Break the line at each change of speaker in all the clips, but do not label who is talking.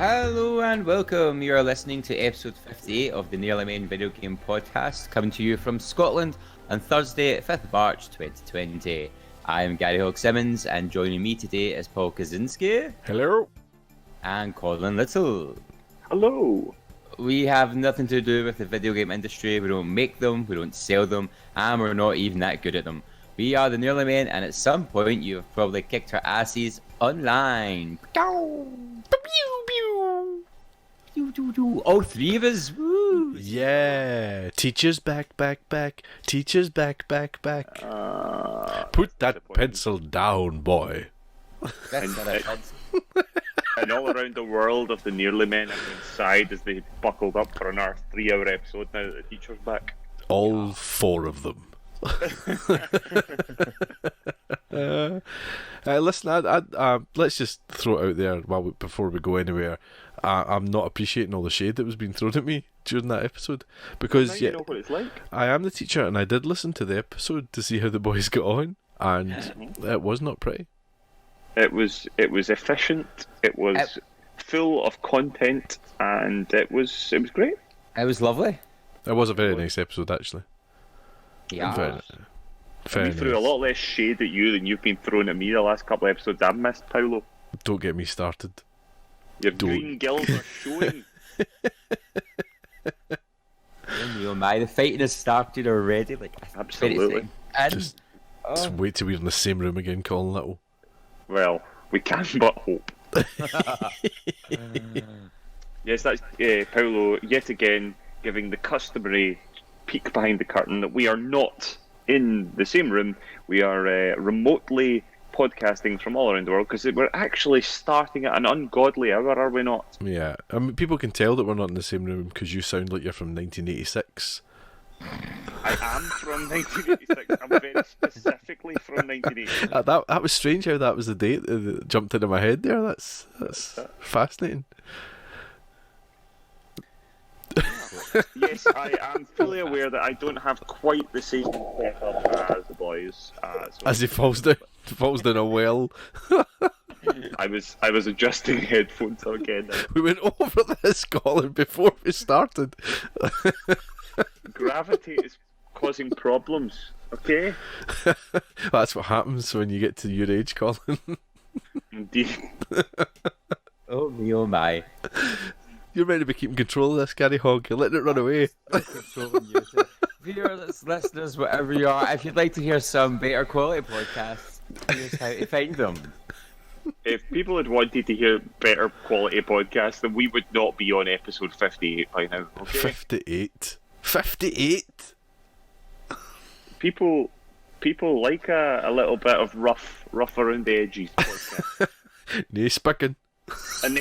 Hello and welcome. You are listening to episode 58 of the Nearly Main Video Game Podcast, coming to you from Scotland on Thursday, 5th of March 2020. I am Gary Hogg-Simmons, and joining me today is Paul Kaczynski.
Hello.
And Colin Little.
Hello.
We have nothing to do with the video game industry. We don't make them, we don't sell them, and we're not even that good at them. We are the Nearly Men, and at some point you've probably kicked our asses online. All three of us. Woo.
Yeah. Teachers back. Teachers back. Put that pencil down, boy.
And all around the world of the Nearly Men, everyone's sighed as they buckled up for another 3-hour episode now that the teacher's back.
All four of them. Listen, let's just throw it out there before we go anywhere. I'm not appreciating all the shade that was being thrown at me during that episode because
you know what it's like.
I am the teacher, and I did listen to the episode to see how the boys got on, and it was not pretty.
It was efficient. It was full of content, and it was great.
It was lovely.
It was a very nice episode, actually.
Yeah.
Very
We threw
nice.
a lot less shade at you than you've been throwing at me the last couple of episodes I've missed, Paolo.
Don't get me started.
Your
Don't.
green gills are showing.
Oh my, the fighting has started already. Like,
Absolutely.
And,
Just wait till we're in the same room again, Colin Little.
Well, we can but hope. Yes, that's Paolo yet again giving the customary peek behind the curtain that we are not in the same room. We are remotely podcasting from all around the world because we're actually starting at an ungodly hour, are we not?
Yeah, I mean, people can tell that we're not in the same room because you sound like you're from 1986.
I am from 1986. I'm very specifically from 1986.
That was strange how that was the date that jumped into my head there. That's fascinating.
Yes, I am fully aware that I don't have quite the same setup as the boys. So
As he falls down a well.
I was adjusting headphones again.
We went over this, Colin, before we started.
Gravity is causing problems, okay?
That's what happens when you get to your age, Colin.
Indeed.
oh me, oh my.
You're meant to be keeping control of this, Gary Hogg. You're letting it run away.
Viewers, listeners, whatever you are, if you'd like to hear some better quality podcasts, here's how to find them.
If people had wanted to hear better quality podcasts, then we would not be on episode 58 by now, okay?
58. 58?
People like a little bit of rough around the edges podcast.
Nae spicking.
And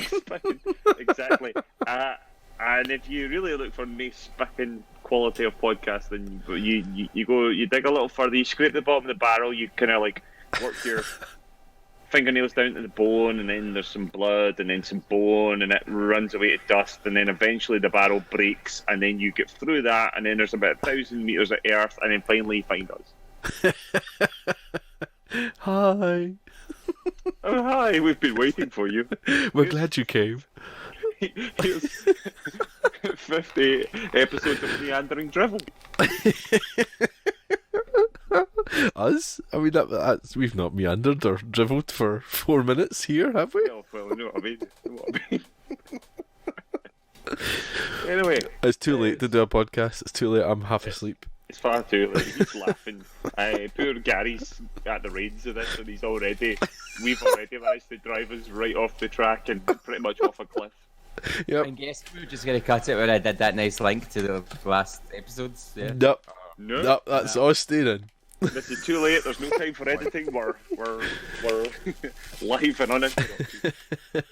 exactly. And if you really look for nice spicking quality of podcast, then you dig a little further, you scrape the bottom of the barrel, you kind of like work your fingernails down to the bone, and then there's some blood, and then some bone, and it runs away to dust, and then eventually the barrel breaks, and then you get through that, and then there's about 1,000 meters of earth, and then finally you find us.
Hi.
Oh hi, we've been waiting for you.
We're glad you came.
Here's 50 episodes of Meandering Drivel.
Us? I mean, we've not meandered or dribbled for 4 minutes here, have we?
Oh, well, you know what I mean. Anyway.
It's too late to do a podcast. It's too late. I'm half asleep.
It's far too late. He's laughing. Poor Gary's at the reins of this, and we've already managed to drive us right off the track and pretty much off a cliff.
Yep.
I guess we were just going to cut it when I did that nice link to the last episodes. Yeah.
Nope.
No,
That's us staying in.
this is too late. There's no time for editing. We're live and uninterrupted.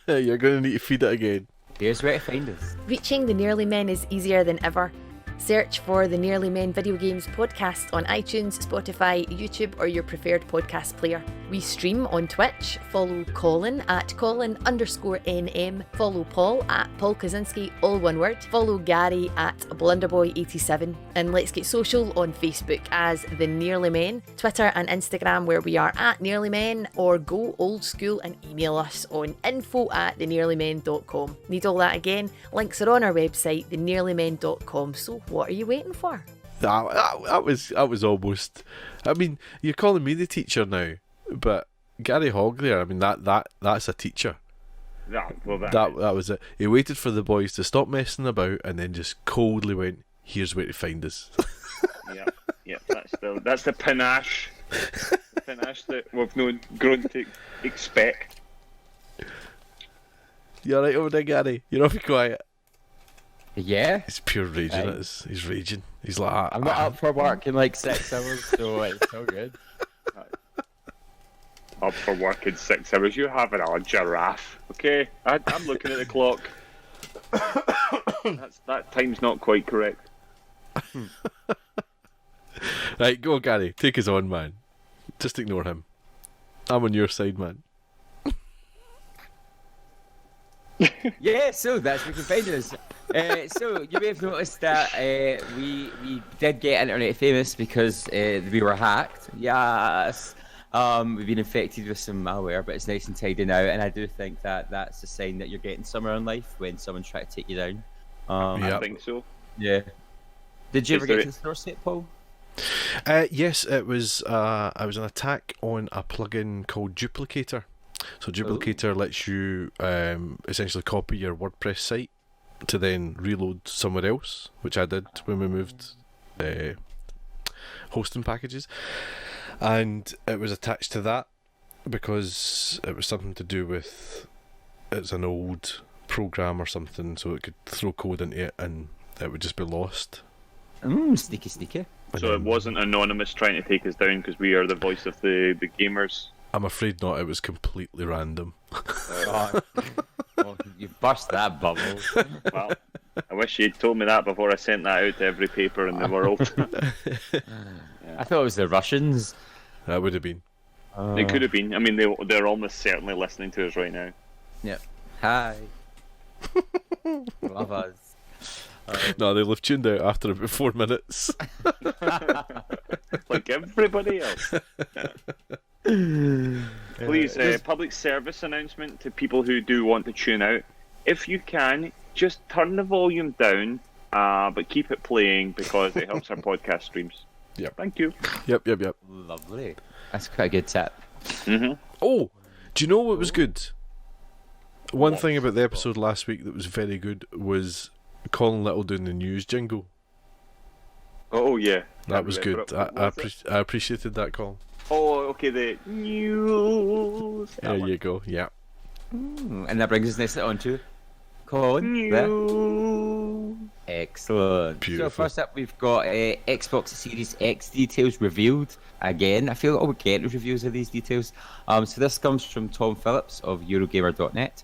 You're going to need to feed it again.
Here's where to find us.
Reaching the Nearly Men is easier than ever. Search for the Nearly Men Video Games podcast on iTunes, Spotify, YouTube, or your preferred podcast player. We stream on Twitch. Follow Colin at Colin_NM. Follow Paul at Paul Kaczynski, all one word. Follow Gary at Blunderboy87. And let's get social on Facebook as The Nearly Men, Twitter and Instagram where we are at Nearly Men, or go old school and email us on info@thenearlymen.com. Need all that again? Links are on our website, thenearlymen.com. So what are you waiting for?
That was almost. I mean, you're calling me the teacher now, but Gary Hogg there. I mean, that's a teacher.
Yeah, well,
That was it. He waited for the boys to stop messing about and then just coldly went, "Here's where to find us."
Yeah. That's the panache. The panache that we've grown to expect.
You alright over there, Gary? You're awfully quiet.
Yeah.
He's pure raging. He's raging. He's like,
I'm not up for work in like 6 hours, so it's all good.
Up for work in 6 hours. You're having a giraffe, okay? I'm looking at the clock. That time's not quite correct.
Right, go Gary. Take us on, man. Just ignore him. I'm on your side, man.
Yeah, so that's where you can find us. So you may have noticed that we did get internet famous because we were hacked. Yes. We've been infected with some malware, but it's nice and tidy now, and I do think that that's a sign that you're getting somewhere in life when someone's trying to take you down.
I think so.
Yeah. Did you ever
Is
get
there-
to the source yet, Paul?
Yes, it was an attack on a plugin called Duplicator. So Duplicator lets you essentially copy your WordPress site to then reload somewhere else, which I did when we moved hosting packages. And it was attached to that because it was something to do with, it's an old program or something, so it could throw code into it and it would just be lost.
Sneaky.
And
So it
then-
wasn't Anonymous trying to take us down because we are the voice of the gamers.
I'm afraid not, it was completely random.
Oh, you burst that bubble.
Well, I wish you'd told me that before I sent that out to every paper in the world.
I thought it was the Russians.
That would have been.
It could have been. I mean, they're almost certainly listening to us right now.
Yeah. Hi. Love us.
No, they'll have tuned out after about 4 minutes.
Like everybody else. Please, public service announcement to people who do want to tune out. If you can, just turn the volume down, but keep it playing because it helps our podcast streams.
Yep.
Thank you.
Yep.
Lovely. That's quite a good tip.
Oh, do you know what was good? One thing about the episode last week that was very good was Colin Little doing the news jingle.
Oh, yeah.
That was good.
What
I
was it?
appreciated that, Colin.
Oh, okay, the news.
There you go. Yeah.
And that brings us nicely on to Colin. there.
News.
Excellent.
Beautiful.
So first up, we've got Xbox Series X details revealed. Again, I feel like we get reviews of these details. So this comes from Tom Phillips of Eurogamer.net.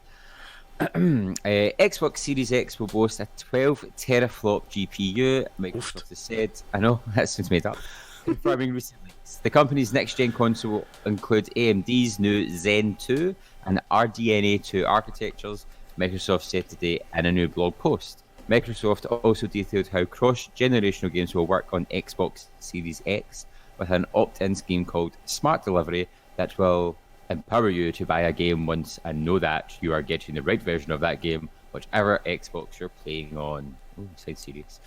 Xbox Series X will boast a 12 teraflop GPU. Microsoft has said, I know, that sounds made up. Confirming recent leaks. The company's next-gen console will include AMD's new Zen 2 and RDNA 2 architectures, Microsoft said today in a new blog post. Microsoft also detailed how cross-generational games will work on Xbox Series X with an opt-in scheme called Smart Delivery that will empower you to buy a game once and know that you are getting the right version of that game, whichever Xbox you're playing on. Oh, sounds serious.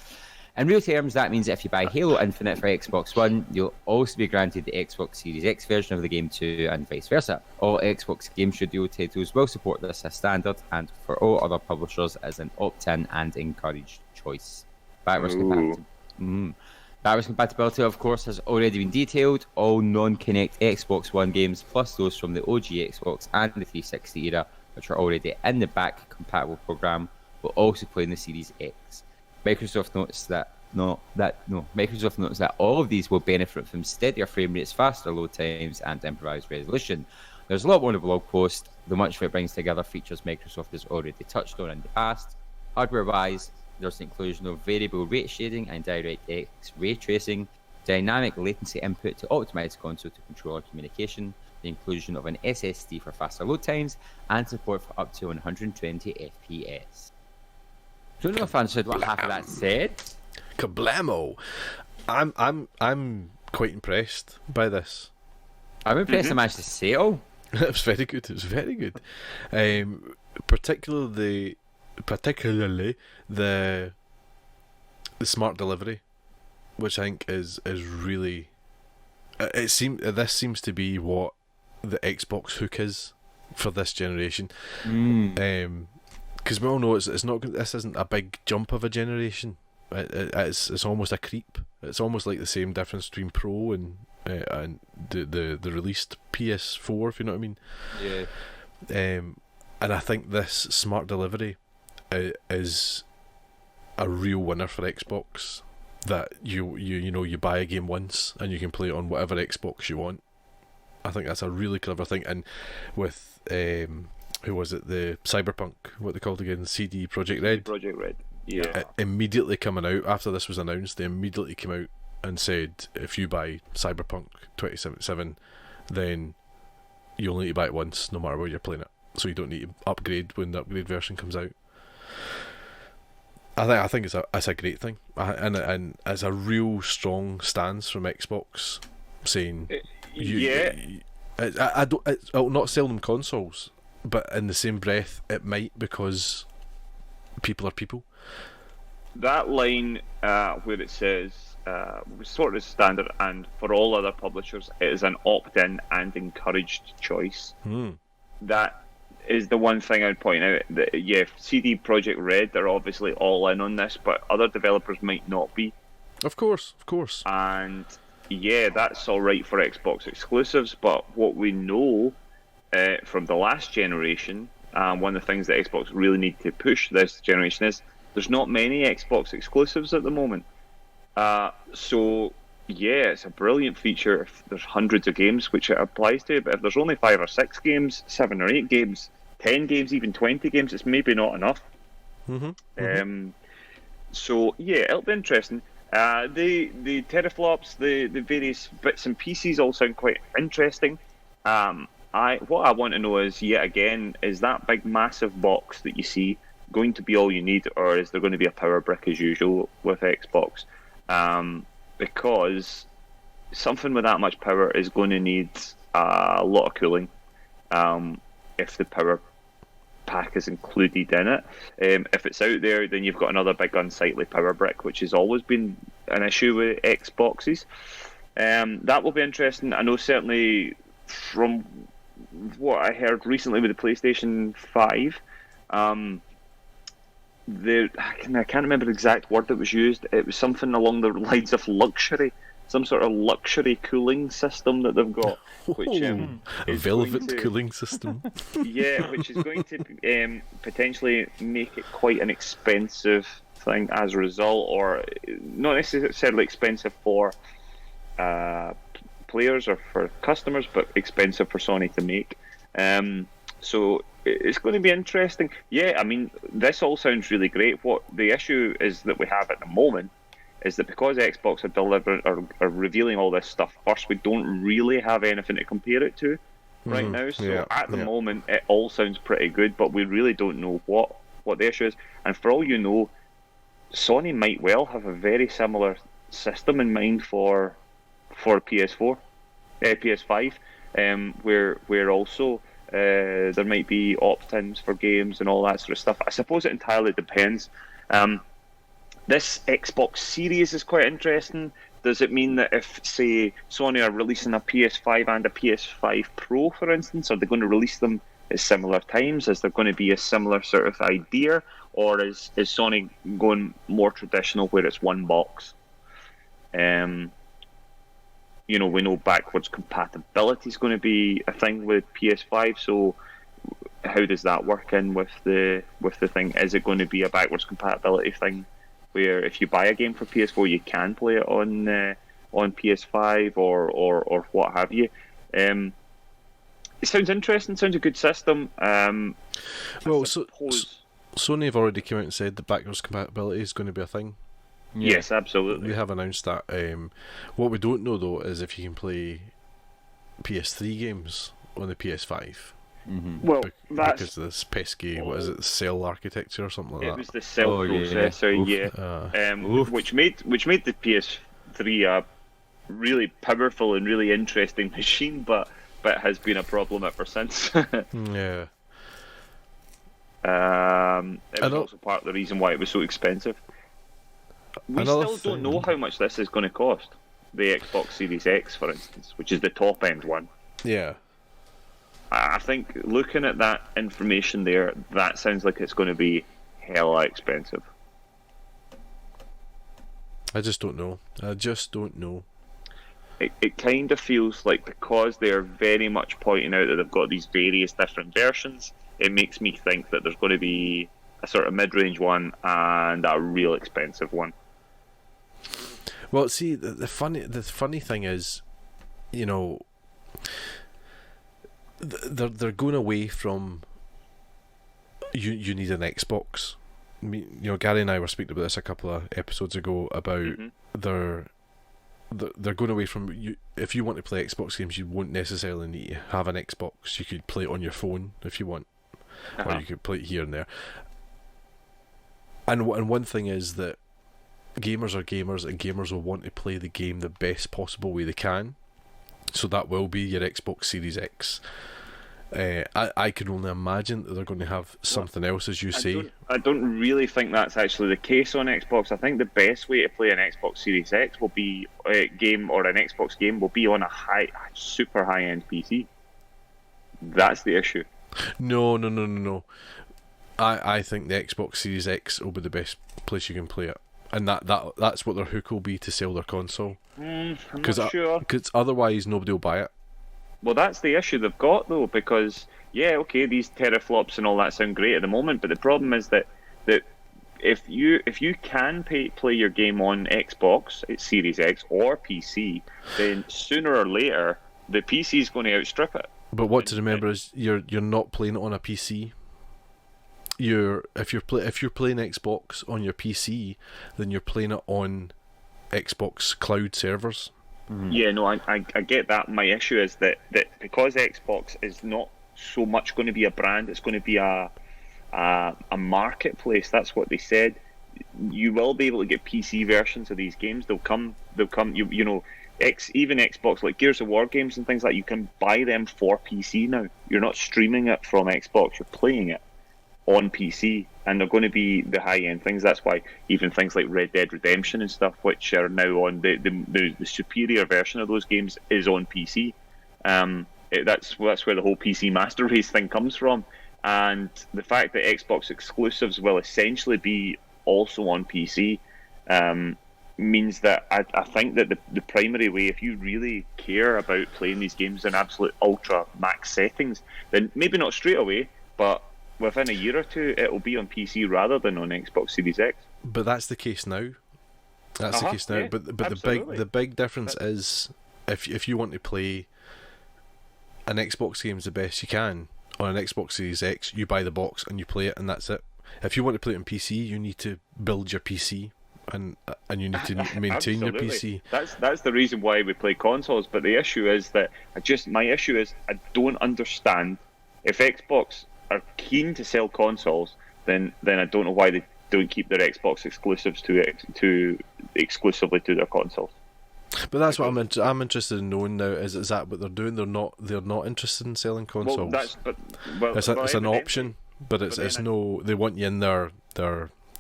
In real terms, that means if you buy Halo Infinite for Xbox One, you'll also be granted the Xbox Series X version of the game too, and vice versa. All Xbox Game Studio titles will support this as standard, and for all other publishers as an opt-in and encouraged choice. Backwards compatibility, of course, has already been detailed. All non-Kinect Xbox One games, plus those from the OG Xbox and the 360 era, which are already in the back compatible program, will also play in the Series X. Microsoft notes that all of these will benefit from steadier frame rates, faster load times, and improvised resolution. There's a lot more in the blog post, though much of it brings together features Microsoft has already touched on in the past. Hardware-wise, there's the inclusion of variable rate shading and DirectX ray tracing, dynamic latency input to optimize console to controller communication, the inclusion of an SSD for faster load times, and support for up to 120 FPS. Don't know if I understood what half of that said.
Kablamo! I'm quite impressed by this.
I'm impressed I managed to say it all.
It was very good. It was very good. Particularly the smart delivery, which I think is really. This seems to be what the Xbox hook is for this generation. Because we all know it's not. This isn't a big jump of a generation. It's almost a creep. It's almost like the same difference between Pro and the released PS4, if you know what I mean.
Yeah.
And I think this smart delivery is a real winner for Xbox. That you buy a game once and you can play it on whatever Xbox you want. I think that's a really clever thing. And with who was it? The Cyberpunk, what they called again? CD Projekt Red.
Project Red. Yeah.
Immediately coming out after this was announced, they immediately came out and said, if you buy Cyberpunk 2077, then you'll need to buy it once, no matter where you're playing it. So you don't need to upgrade when the upgrade version comes out. I think it's a great thing, and it's a real strong stance from Xbox saying, I'll not sell them consoles, but in the same breath, it might, because people are people.
That line where it says sort of standard, and for all other publishers, it is an opt-in and encouraged choice. That is the one thing I'd point out. That, CD Projekt Red, they're obviously all in on this, but other developers might not be.
Of course.
And that's all right for Xbox exclusives, but what we know from the last generation, one of the things that Xbox really need to push this generation is there's not many Xbox exclusives at the moment. So it's a brilliant feature if there's hundreds of games which it applies to, but if there's only 5 or 6 games, 7 or 8 games, 10 games, even 20 games, it's maybe not enough. So it'll be interesting. The teraflops, the various bits and pieces all sound quite interesting. What I want to know is, yet again, is that big massive box that you see going to be all you need, or is there going to be a power brick as usual with Xbox? Because something with that much power is going to need a lot of cooling if the power pack is included in it. If it's out there, then you've got another big unsightly power brick, which has always been an issue with Xboxes. That will be interesting. I know certainly from what I heard recently with the PlayStation 5, I can't remember the exact word that was used. It was something along the lines of luxury, some sort of luxury cooling system that they've got, which
a velvet cooling system.
Which is going to potentially make it quite an expensive thing as a result, or not necessarily expensive for players or for customers, but expensive for Sony to make. So it's going to be interesting. I mean, this all sounds really great. What the issue is that we have at the moment is that because Xbox are revealing all this stuff first, we don't really have anything to compare it to right now. So at the moment, it all sounds pretty good, but we really don't know what the issue is. And for all you know, Sony might well have a very similar system in mind for PS4, PS5, where also there might be opt-ins for games and all that sort of stuff. I suppose it entirely depends. This Xbox Series is quite interesting. Does it mean that if, say, Sony are releasing a PS5 and a PS5 Pro, for instance, are they going to release them at similar times? Is there going to be a similar sort of idea? Or is Sony going more traditional where it's one box? We know backwards compatibility is going to be a thing with PS5, so how does that work in with the thing? Is it going to be a backwards compatibility thing where if you buy a game for PS4 you can play it on PS5 or what have you? It sounds interesting, sounds a good system.
Sony have already come out and said that backwards compatibility is going to be a thing.
Yes, absolutely.
We have announced that. What we don't know though is if you can play PS3 games on the PS5.
Well,
Because of this pesky, what is it, cell architecture or something like
it
that.
was the cell
Oh, yeah.
processor,
Oof.
which made the PS3 a really powerful and really interesting machine, but has been a problem ever since.
Yeah.
It was also part of the reason why it was so expensive. We
Another
still don't know how much this is going to cost. The Xbox Series X, for instance, which is the top end one.
Yeah.
I think looking at that information there, that sounds like it's going to be hella expensive.
I just don't know.
It kind of feels like, because they're very much pointing out that they've got these various different versions, it makes me think that there's going to be a sort of mid-range one and a real expensive one.
Well, see, the funny thing is, you know, they're going away from you need an Xbox. You know, Gary and I were speaking about this a couple of episodes ago about they're going away from you. If you want to play Xbox games, you won't necessarily need to have an Xbox. You could play it on your phone if you want, or you could play it here and there. And one thing is that gamers are gamers, and gamers will want to play the game the best possible way they can. So that will be your Xbox Series X. I can only imagine that they're going to have something else, as you say.
I don't really think that's actually the case on Xbox. I think the best way to play an Xbox Series X will be an Xbox game will be on a super high-end PC. That's the issue.
No. I think the Xbox Series X will be the best place you can play it, and that's what their hook will be to sell their console.
I'm not sure.
Because otherwise nobody will buy it.
Well, that's the issue they've got, though, because these teraflops and all that sound great at the moment, but the problem is that if you can play your game on Xbox, Series X or PC, then sooner or later the PC is going to outstrip it.
But what to remember is you're not playing it on a PC. If you're playing Xbox on your PC, then you're playing it on Xbox cloud servers.
Yeah, no, I get that. My issue is that because Xbox is not so much going to be a brand, it's going to be a marketplace. That's what they said. You will be able to get PC versions of these games. They'll come. You know, even Xbox, like Gears of War games and things like that, you can buy them for PC now. You're not streaming it from Xbox. You're playing it on PC, and they're going to be the high-end things. That's why even things like Red Dead Redemption and stuff, which are now on the superior version of those games, is on PC. That's where the whole PC Master Race thing comes from, and the fact that Xbox exclusives will essentially be also on PC means that I think that the primary way, if you really care about playing these games in absolute ultra max settings, then maybe not straight away, but within a year or two, it'll be on PC rather than on Xbox Series X.
But that's the case now. That's the case now.
Yeah,
but
absolutely.
the big difference is if you want to play an Xbox games the best you can on an Xbox Series X, you buy the box and you play it, and that's it. If you want to play it on PC, you need to build your PC and you need to maintain your PC.
That's the reason why we play consoles. But the issue is that my issue is I don't understand if Xbox are keen to sell consoles, then I don't know why they don't keep their Xbox exclusives to exclusively to their consoles.
But that's what I'm interested in knowing now. Is that what they're doing? They're not interested in selling consoles. It's an option, but it's no. They want you in their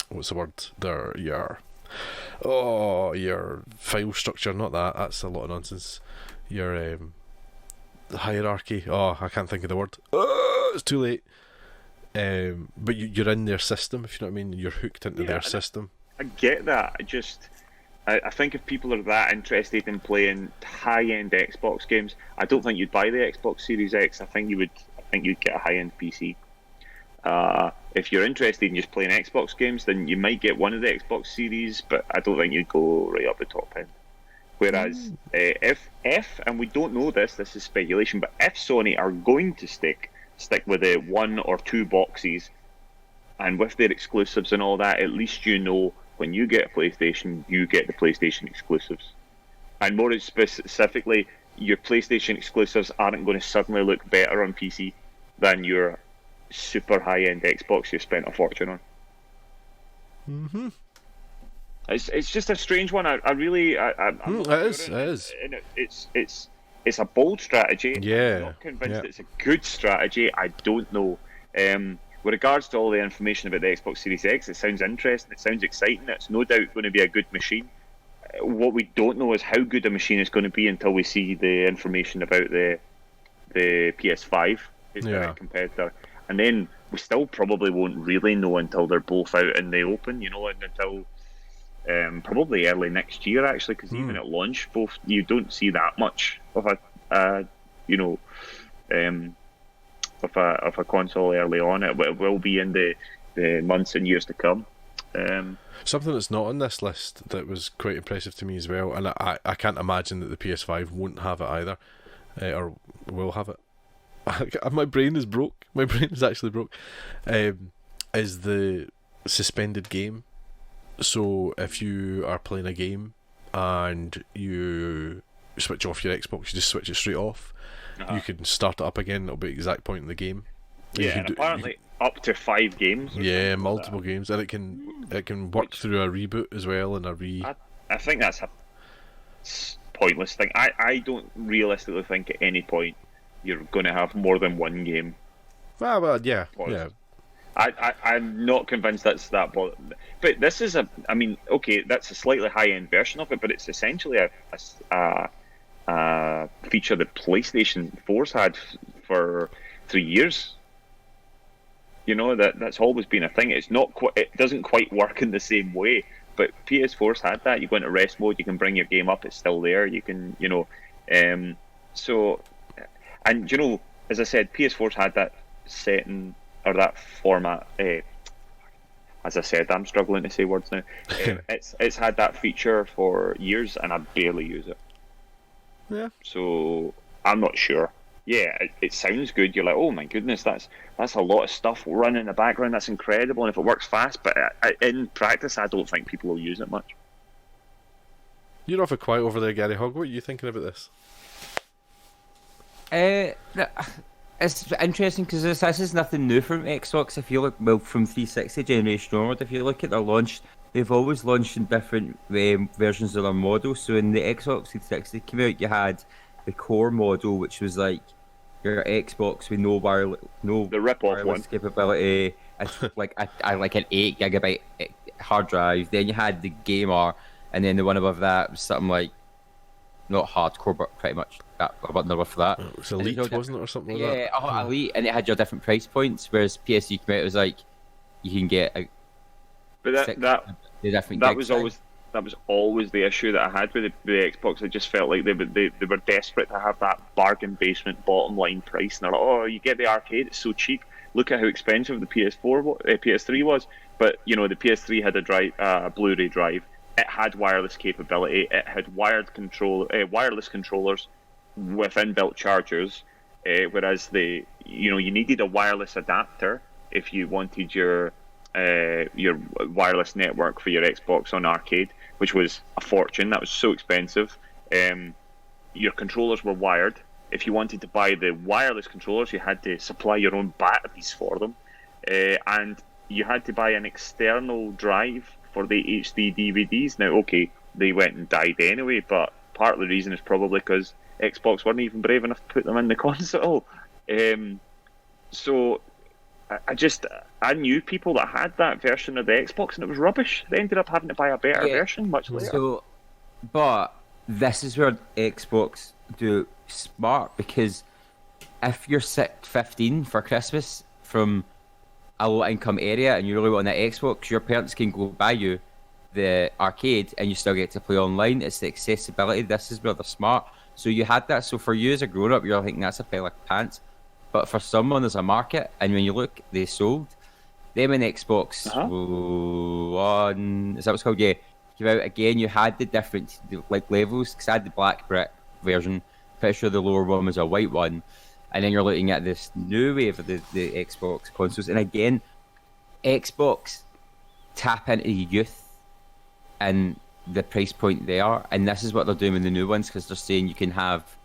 what's the word? Your file structure. Not that. That's a lot of nonsense. Your hierarchy. Oh, I can't think of the word. It's too late. But you're in their system, if you know what I mean. You're hooked into their system.
I get that. I think if people are that interested in playing high-end Xbox games, I don't think you'd buy the Xbox Series X. I think you'd get a high-end PC. If you're interested in just playing Xbox games, then you might get one of the Xbox Series, but I don't think you'd go right up the top end. Whereas if and we don't know this is speculation, but if Sony are going to stick with the one or two boxes, and with their exclusives and all that, at least you know when you get a PlayStation, you get the PlayStation exclusives. And more specifically, your PlayStation exclusives aren't going to suddenly look better on PC than your super high-end Xbox you spent a fortune on.
Mm-hmm.
It's just a strange one. I'm not
It
sure
is.
It's a bold strategy.
Yeah.
I'm not convinced it's a good strategy. I don't know. With regards to all the information about the Xbox Series X, it sounds interesting. It sounds exciting. It's no doubt going to be a good machine. What we don't know is how good a machine is going to be until we see the information about the PS5, who's the competitor, and then we still probably won't really know until they're both out in the open. You know, and until probably early next year, actually, because even at launch, both you don't see that much of a of a console early on. It will be in the months and years to come.
Something that's not on this list that was quite impressive to me as well, and I can't imagine that the PS5 won't have it either, or will have it. My brain is broke. My brain is actually broke. Is the suspended game. So if you are playing a game and you switch off your Xbox, you just switch it straight off. You can start it up again. It'll be the exact point in the game.
Yeah, and apparently up to 5 games.
Yeah, multiple games, and it can work through a reboot as well and a re.
I think that's a pointless thing. I don't realistically think at any point you're going to have more than one game.
Well, yeah.
I'm not convinced that's that. But this is okay, that's a slightly high-end version of it, but it's essentially a feature that PlayStation 4's had for 3 years. You know, that's always been a thing. It's not it doesn't quite work in the same way, but PS4's had that. You go into rest mode, you can bring your game up, it's still there. You can, as I said, PS4's had that setting or that format. As I said, I'm struggling to say words now. It's had that feature for years, and I barely use it.
Yeah.
So I'm not sure. Yeah, it sounds good. You're like, oh my goodness, that's a lot of stuff running in the background. That's incredible, and if it works fast, but in practice, I don't think people will use it much.
You're awfully quiet over there, Gary Hogg. What are you thinking about this?
It's interesting because this is nothing new from Xbox. If you look, from 360 generation onward, if you look at their launch, they've always launched in different versions of their model. So in the Xbox 360 came out, you had the core model, which was like your Xbox with no
the rip-off one
capability. It's like an 8 gigabyte hard drive. Then you had the gamer, and then the one above that was something like not hardcore, but pretty much that about number for that.
It was Elite, wasn't it, or something like that?
Yeah, Elite, and it had your different price points. Whereas PSU came out, it was like you can get
that was always the issue that I had with the Xbox. I just felt like they were desperate to have that bargain basement bottom line price, and they're like, oh, you get the arcade, it's so cheap. Look at how expensive the PS3 was. But the PS3 had a Blu-ray drive. It had wireless capability. It had wireless controllers with inbuilt chargers. Whereas you needed a wireless adapter if you wanted your wireless network for your Xbox on arcade, which was a fortune. That was so expensive. Your controllers were wired. If you wanted to buy the wireless controllers, you had to supply your own batteries for them, and you had to buy an external drive for the HD DVDs. Now, okay, they went and died anyway, but part of the reason is probably because Xbox weren't even brave enough to put them in the console. So I knew people that had that version of the Xbox, and it was rubbish. They ended up having to buy a better version much later.
But this is where Xbox do smart, because if you're 15 for Christmas from a low-income area and you really want an Xbox, your parents can go buy you the arcade and you still get to play online. It's the accessibility. This is where they're smart. So you had that. So for you as a grown-up, you're thinking that's a pile of pants. But for someone, there's a market, and when you look, they sold them in Xbox One. Is that what's called? Yeah, came out again. You had the different levels, because I had the black brick version. Pretty sure the lower one was a white one, and then you're looking at this new wave of the Xbox consoles. And again, Xbox tap into youth and the price point there, and this is what they're doing with the new ones, because they're saying you can have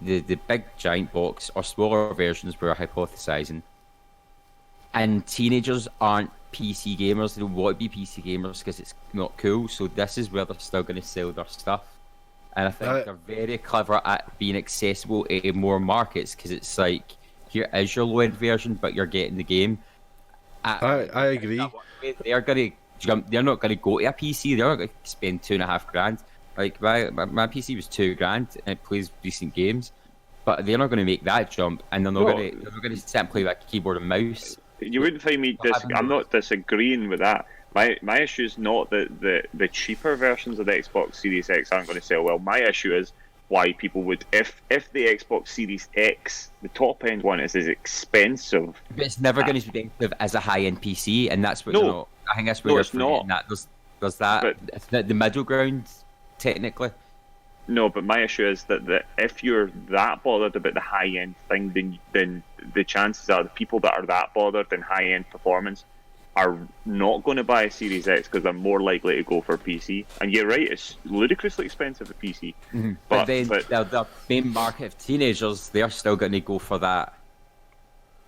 the big giant box or smaller versions we're hypothesizing, and teenagers aren't PC gamers. They don't want to be PC gamers because it's not cool. So this is where they're still going to sell their stuff. And I think they're very clever at being accessible to more markets because it's like, here is your low-end version, but you're getting the game.
I agree.
They're going to jump. They're not going to go to a PC. They're not going to spend $2,500. Like my PC was $2,000 and it plays decent games, but they're not going to make that jump, and they're not going to sit and play with a keyboard and mouse.
You wouldn't find me. I'm not disagreeing with that. My issue is not that the cheaper versions of the Xbox Series X aren't going to sell well. My issue is why people would, if the Xbox Series X, the top end one, is as expensive.
But it's never going to be expensive as a high end PC, and that's what.
No,
I think that's where you're forgetting that. There's that. But the middle ground, technically.
No, but my issue is that if you're that bothered about the high end thing, then the chances are the people that are that bothered in high end performance are not going to buy a Series X because they're more likely to go for PC. And you're right, it's ludicrously expensive at PC.
Mm-hmm. But then the main market of teenagers, they're still going to go for that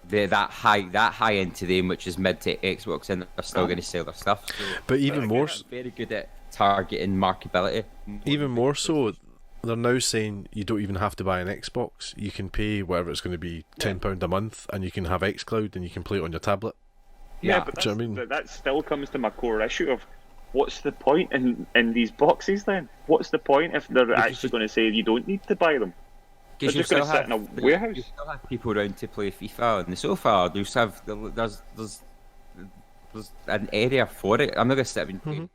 high end to them, which is mid to Xbox, and they're still going to sell their stuff. So,
but even more,
very good at targeting marketability.
Even more so, they're now saying you don't even have to buy an Xbox. You can pay whatever it's going to be, £10 a month, and you can have xCloud and you can play it on your tablet.
Yeah, but that still comes to my core issue of what's the point in these boxes then? What's the point if they're actually going to say you don't need to buy them? They're just going to sit in a warehouse.
You still have people around to play FIFA on the sofa. There's an area for it. I'm not going to sit and play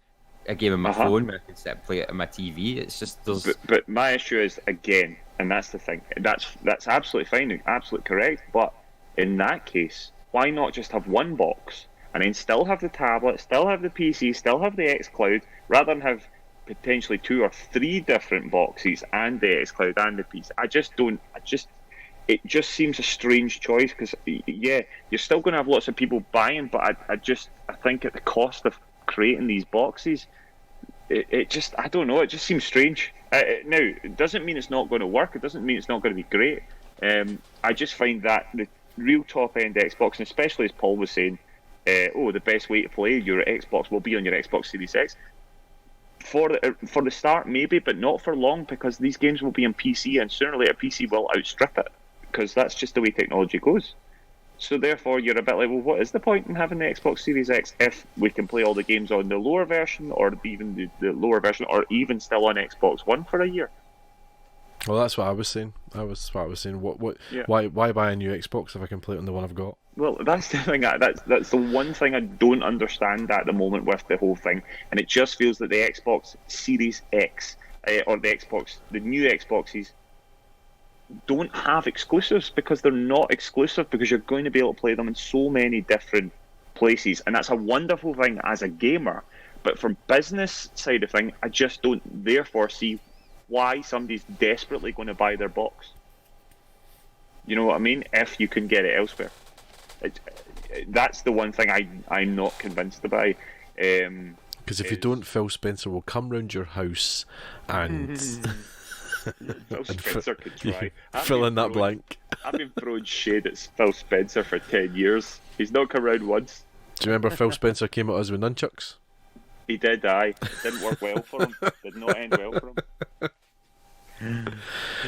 a game on my phone where I can sit and play it on my TV. It's just there's...
But my issue is, again, and that's the thing, that's absolutely fine and absolutely correct, but in that case, why not just have one box and then still have the tablet, still have the PC, still have the xCloud, rather than have potentially 2 or 3 different boxes and the xCloud and the PC? It just seems a strange choice because, yeah, you're still going to have lots of people buying, but I think at the cost of creating these boxes, I don't know, it just seems strange. Now, it doesn't mean it's not going to work, it doesn't mean it's not going to be great. I just find that the real top end Xbox, and especially as Paul was saying, the best way to play your Xbox will be on your Xbox Series X. For the start, maybe, but not for long, because these games will be on PC, and sooner or later PC will outstrip it, because that's just the way technology goes. So therefore, you're a bit like, well, what is the point in having the Xbox Series X if we can play all the games on the lower version, or even the lower version, or even still on Xbox One for a year?
Well, that's what I was saying. Why buy a new Xbox if I can play it on the one I've got?
Well, that's the thing. That's the one thing I don't understand at the moment with the whole thing, and it just feels that the Xbox Series X or the new Xboxes don't have exclusives because they're not exclusive, because you're going to be able to play them in so many different places, and that's a wonderful thing as a gamer. But from business side of thing, I just don't therefore see why somebody's desperately going to buy their box. You know what I mean? If you can get it elsewhere. That's the one thing I'm not convinced to buy.
Because if you don't, Phil Spencer will come round your house and...
Phil Spencer could try.
Fill in that blank.
I've been throwing shade at Phil Spencer for 10 years. He's not come round once.
Do you remember Phil Spencer came at us with Nunchucks?
He did, aye. It didn't work well for him. Did not end well for him.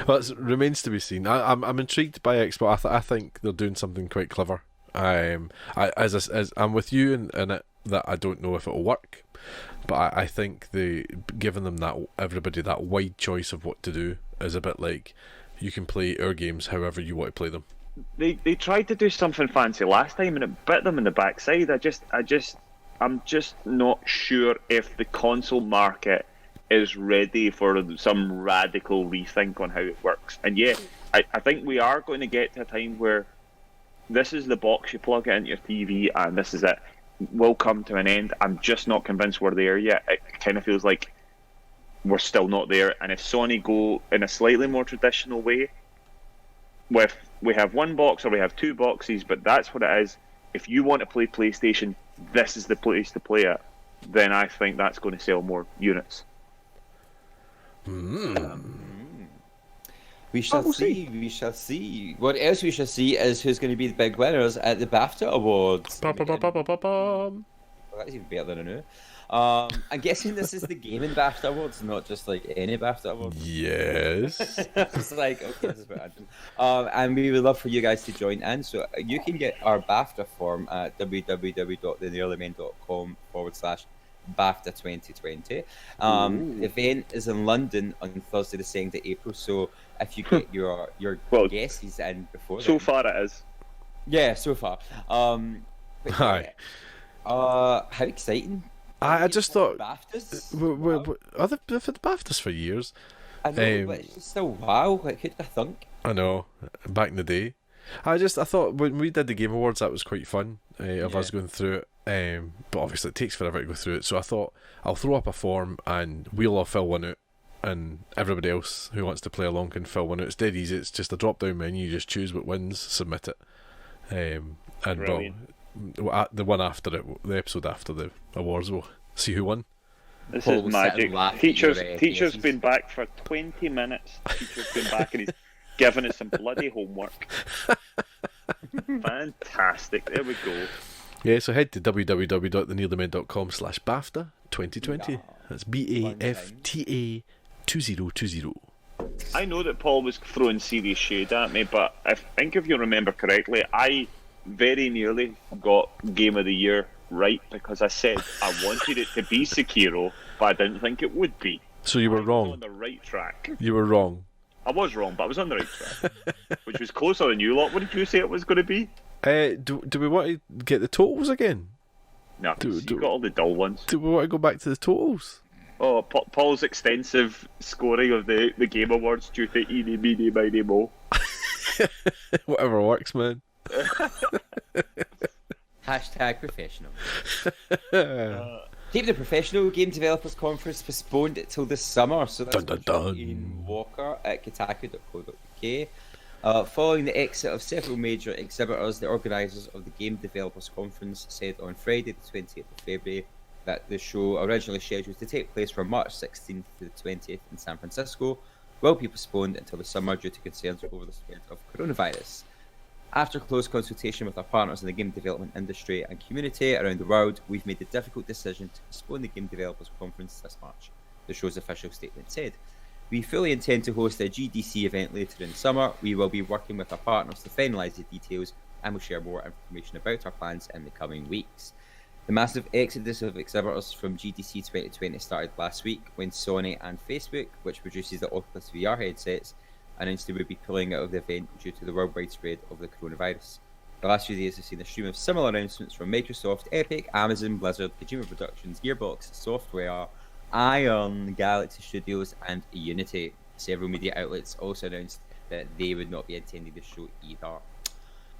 Well, it remains to be seen. I'm intrigued by Xbox. I think they're doing something quite clever. I'm with you in it that I don't know if it'll work, but I think giving them everybody that wide choice of what to do is a bit like you can play our games however you want to play them.
They tried to do something fancy last time and it bit them in the backside. I'm just not sure if the console market is ready for some radical rethink on how it works. And yeah, I think we are going to get to a time where this is the box you plug it into your TV and this is it. Will come to an end. I'm just not convinced we're there yet. It kind of feels like we're still not there. And if Sony go in a slightly more traditional way, with we have one box or we have 2 boxes, but that's what it is. If you want to play PlayStation, this is the place to play it. Then I think that's going to sell more units.
We We shall
we'll
see. We shall see. What else we shall see is who's going to be the big winners at the BAFTA Awards.
Ba-ba-ba-ba-ba-bam.
Well, that's even better than I knew. I'm guessing this is the gaming BAFTA Awards, not just like any BAFTA Awards.
Yes.
It's like, okay, this is what I do. And we would love for you guys to join in. So you can get our BAFTA form at www.thenearlymen.com/BAFTA 2020. The event is in London on Thursday the 2nd of April. So if you get your guesses in before
So
then.
far it is.
Yeah, so far. But
Hi.
how exciting.
I just thought
BAFTAs?
they've had BAFTAs for years.
I know, but it's just still wow. Like, who'd have thunk?
I know, back in the day. I thought when we did the Game Awards, that was quite fun of us going through it. But obviously it takes forever to go through it. So I thought I'll throw up a form and we'll all fill one out, and everybody else who wants to play along can fill one out. It's dead easy. It's just a drop down menu. You just choose what wins, submit it, and the one after it, the episode after the awards, we'll see who won.
This
Paul
is
was sitting
magic.
laughing at your,
Teacher's
guesses.
been back for 20 minutes. Teacher's been back and he's given us some bloody homework. Fantastic. There we go.
Yeah, so head to www.thenearlymen.com/BAFTA 2020.
Yeah.
That's BAFTA 2020.
I know that Paul was throwing serious shade at me, but I think if you remember correctly, I very nearly got Game of the Year right because I said I wanted it to be Sekiro, but I didn't think it would be.
So you were
I was
wrong.
on the right track.
You were wrong.
I was wrong, but I was on the right track, which was closer than you lot. What did you say it was going to be?
Do we want to get the totals again?
No,
Do-
you
do-
got all the dull ones.
Do we want to go back to the totals?
Oh, Paul's extensive scoring of the Game Awards due to eeny, meeny, miny, mo.
Whatever works, man.
Hashtag professional. Keep the Professional Game Developers Conference postponed till this summer. So that's
Dun, dun, dun.
Ian Walker at kotaku.co.uk. Following the exit of several major exhibitors, the organisers of the Game Developers Conference said on Friday, the 20th of February, that the show, originally scheduled to take place from March 16th to the 20th in San Francisco, will be postponed until the summer due to concerns over the spread of coronavirus. After close consultation with our partners in the game development industry and community around the world, we've made the difficult decision to postpone the Game Developers Conference this March, the show's official statement said. We fully intend to host a GDC event later in the summer. We will be working with our partners to finalise the details and will share more information about our plans in the coming weeks. The massive exodus of exhibitors from GDC 2020 started last week when Sony and Facebook, which produces the Oculus VR headsets, announced they would be pulling out of the event due to the worldwide spread of the coronavirus. The last few days have seen a stream of similar announcements from Microsoft, Epic, Amazon, Blizzard, Kojima Productions, Gearbox Software, Iron, Galaxy Studios, and Unity. Several media outlets also announced that they would not be attending the show either.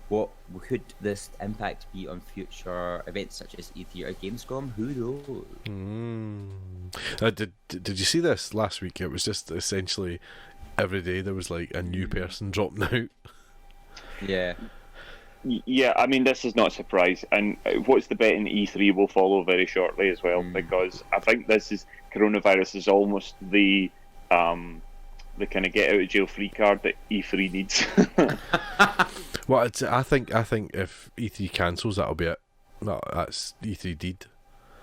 What could this impact be on future events such as E3 or Gamescom? Who knows?
Did you see this last week? It was just essentially every day there was like a new person dropping out.
Yeah.
Yeah, I mean, this is not a surprise. And what's the bet in E3 will follow very shortly as well, because I think coronavirus is almost the kind of get out of jail free card that E3 needs.
Well, I think if E3 cancels, that'll be it. No, that's E3 deed.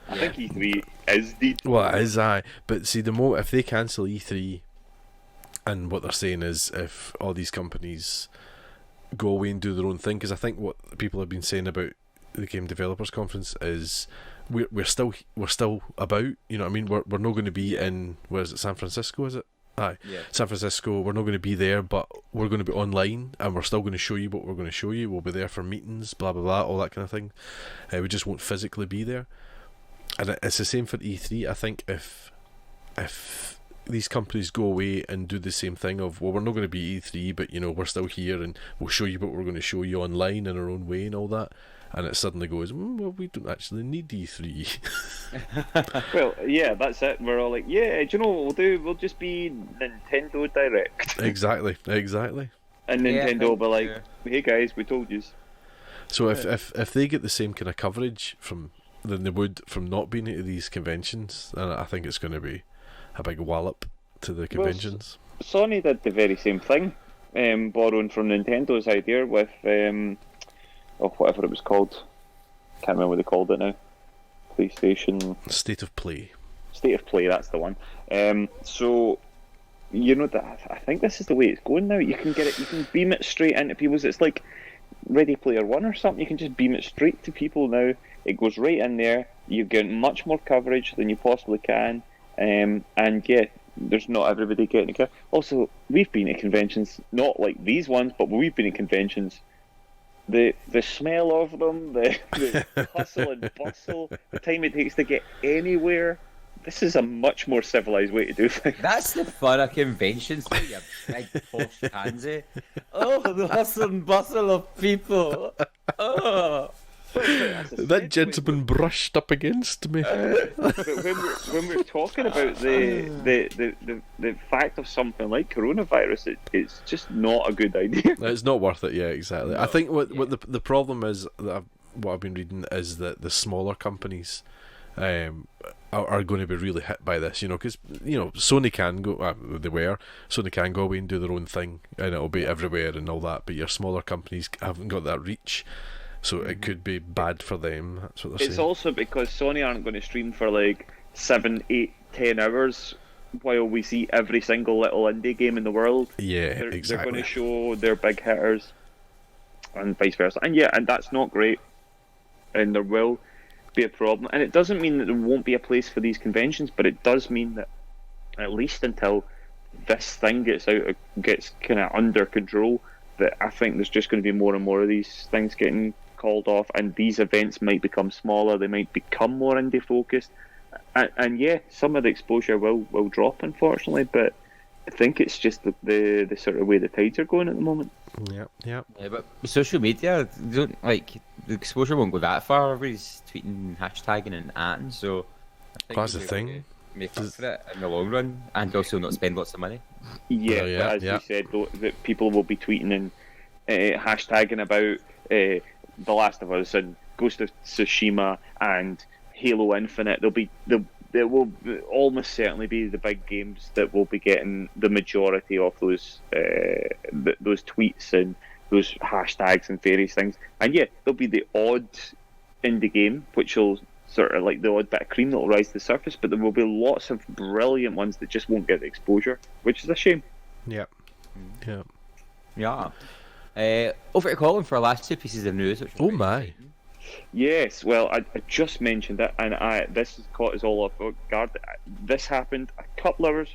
I think E3 is deed.
Well, it is, aye. But see, if they cancel E3, and what they're saying is if all these companies go away and do their own thing, because I think what people have been saying about the Game Developers Conference is we're still about. You know what I mean? We're not going to be in, where is it, San Francisco? Is it? Aye,
Yeah.
San Francisco. We're not going to be there, but we're going to be online, and we're still going to show you what we're going to show you. We'll be there for meetings, blah blah blah, all that kind of thing. We just won't physically be there, and it's the same for E3. I think if these companies go away and do the same thing of, well, we're not going to be E3, but you know, we're still here and we'll show you what we're going to show you online in our own way and all that, and it suddenly goes, well, we don't actually need E3.
Well, yeah, that's it. We're all like, yeah, do you know what we'll do? We'll just be Nintendo Direct.
Exactly.
And Nintendo will be like, hey guys, we told you.
So if they get the same kind of coverage than they would from not being at these conventions, then I think it's going to be a big wallop to the conventions.
Sony did the very same thing. borrowing from Nintendo's idea with whatever it was called. Can't remember what they called it now. PlayStation
State of Play.
State of Play, that's the one. So I think this is the way it's going now. You can get it, you can beam it straight into people's. It's like Ready Player One or something. You can just beam it straight to people now. It goes right in there. You get much more coverage than you possibly can. And yeah, there's not everybody getting it. Also, we've been at conventions, not like these ones, but we've been at conventions. The smell of them, the hustle and bustle, the time it takes to get anywhere. This is a much more civilized way to do things.
That's the fun of conventions, though, you big posh pansy. Oh, the hustle and bustle of people. Oh.
That gentleman brushed up against me.
But when we're talking about the fact of something like coronavirus, it's just not a good idea.
It's not worth it. Yeah, exactly.
No,
I think what the problem is that what I've been reading is that the smaller companies are going to be really hit by this. Because Sony can go. Sony can go away and do their own thing, and it'll be everywhere and all that. But your smaller companies haven't got that reach. So it could be bad for them. That's what they're saying.
It's also because Sony aren't going to stream for like 7, 8, 10 hours while we see every single little indie game in the world.
Yeah,
They're
exactly.
going to show their big hitters and vice versa. And that's not great. And there will be a problem. And it doesn't mean that there won't be a place for these conventions, but it does mean that at least until this thing gets kind of under control, that I think there's just going to be more and more of these things getting called off, and these events might become smaller. They might become more indie focused, and yeah, some of the exposure will drop, unfortunately. But I think it's just the sort of way the tides are going at the moment.
Yeah.
Yeah, but social media, the exposure won't go that far. Everybody's tweeting, hashtagging, and atting. So I think
That's the
we'll
thing.
Make up for it in the long run, and also not spend lots of money.
Yeah,
Oh, yeah,
but as
yeah.
you said, though, that people will be tweeting and hashtagging about The Last of Us and Ghost of Tsushima and Halo Infinite. There will almost certainly be the big games that will be getting the majority of those tweets and those hashtags and various things. And yeah, there'll be the odd indie game which will sort of like the odd bit of cream that will rise to the surface, but there will be lots of brilliant ones that just won't get the exposure, which is a shame.
Yeah.
Yeah. Over to Colin for our last two pieces of news. Which is
Oh
pretty
my.
exciting.
Yes, well, I just mentioned it, and this has caught us all off guard. This happened a couple hours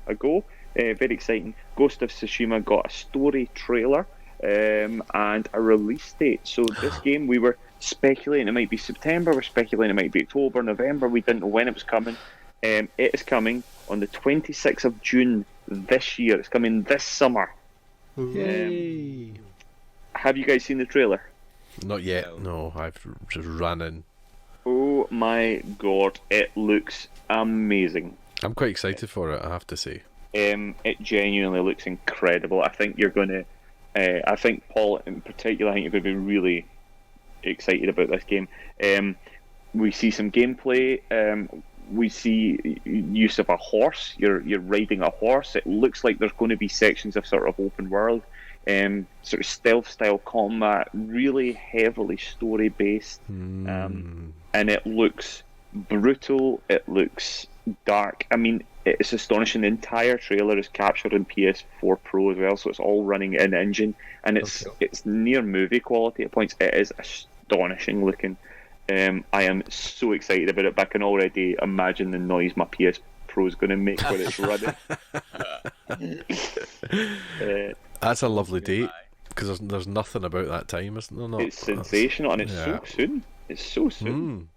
ago. Very exciting. Ghost of Tsushima got a story trailer and a release date. So this game, we were speculating it might be September, we're speculating it might be October, November. We didn't know when it was coming. It is coming on the 26th of June this year. It's coming this summer.
Yay.
Have you guys seen the trailer?
Not yet. No, I've just ran in.
Oh my god, it looks amazing.
I'm quite excited for it, I have to say.
It genuinely looks incredible. I think you're going to, I think Paul in particular, I think you're going to be really excited about this game. We see some gameplay. We see use of a horse. You're riding a horse. It looks like there's going to be sections of sort of open world, sort of stealth style combat, really heavily story based, and it looks brutal. It looks dark. I mean, it's astonishing. The entire trailer is captured in PS4 Pro as well, so it's all running in engine, and it's near movie quality at points. It is astonishing looking. I am so excited about it, but I can already imagine the noise my PS Pro is going to make when it's running.
That's a lovely date, because there's nothing about that time, isn't there? Not?
It's sensational, and it's so soon. It's so soon.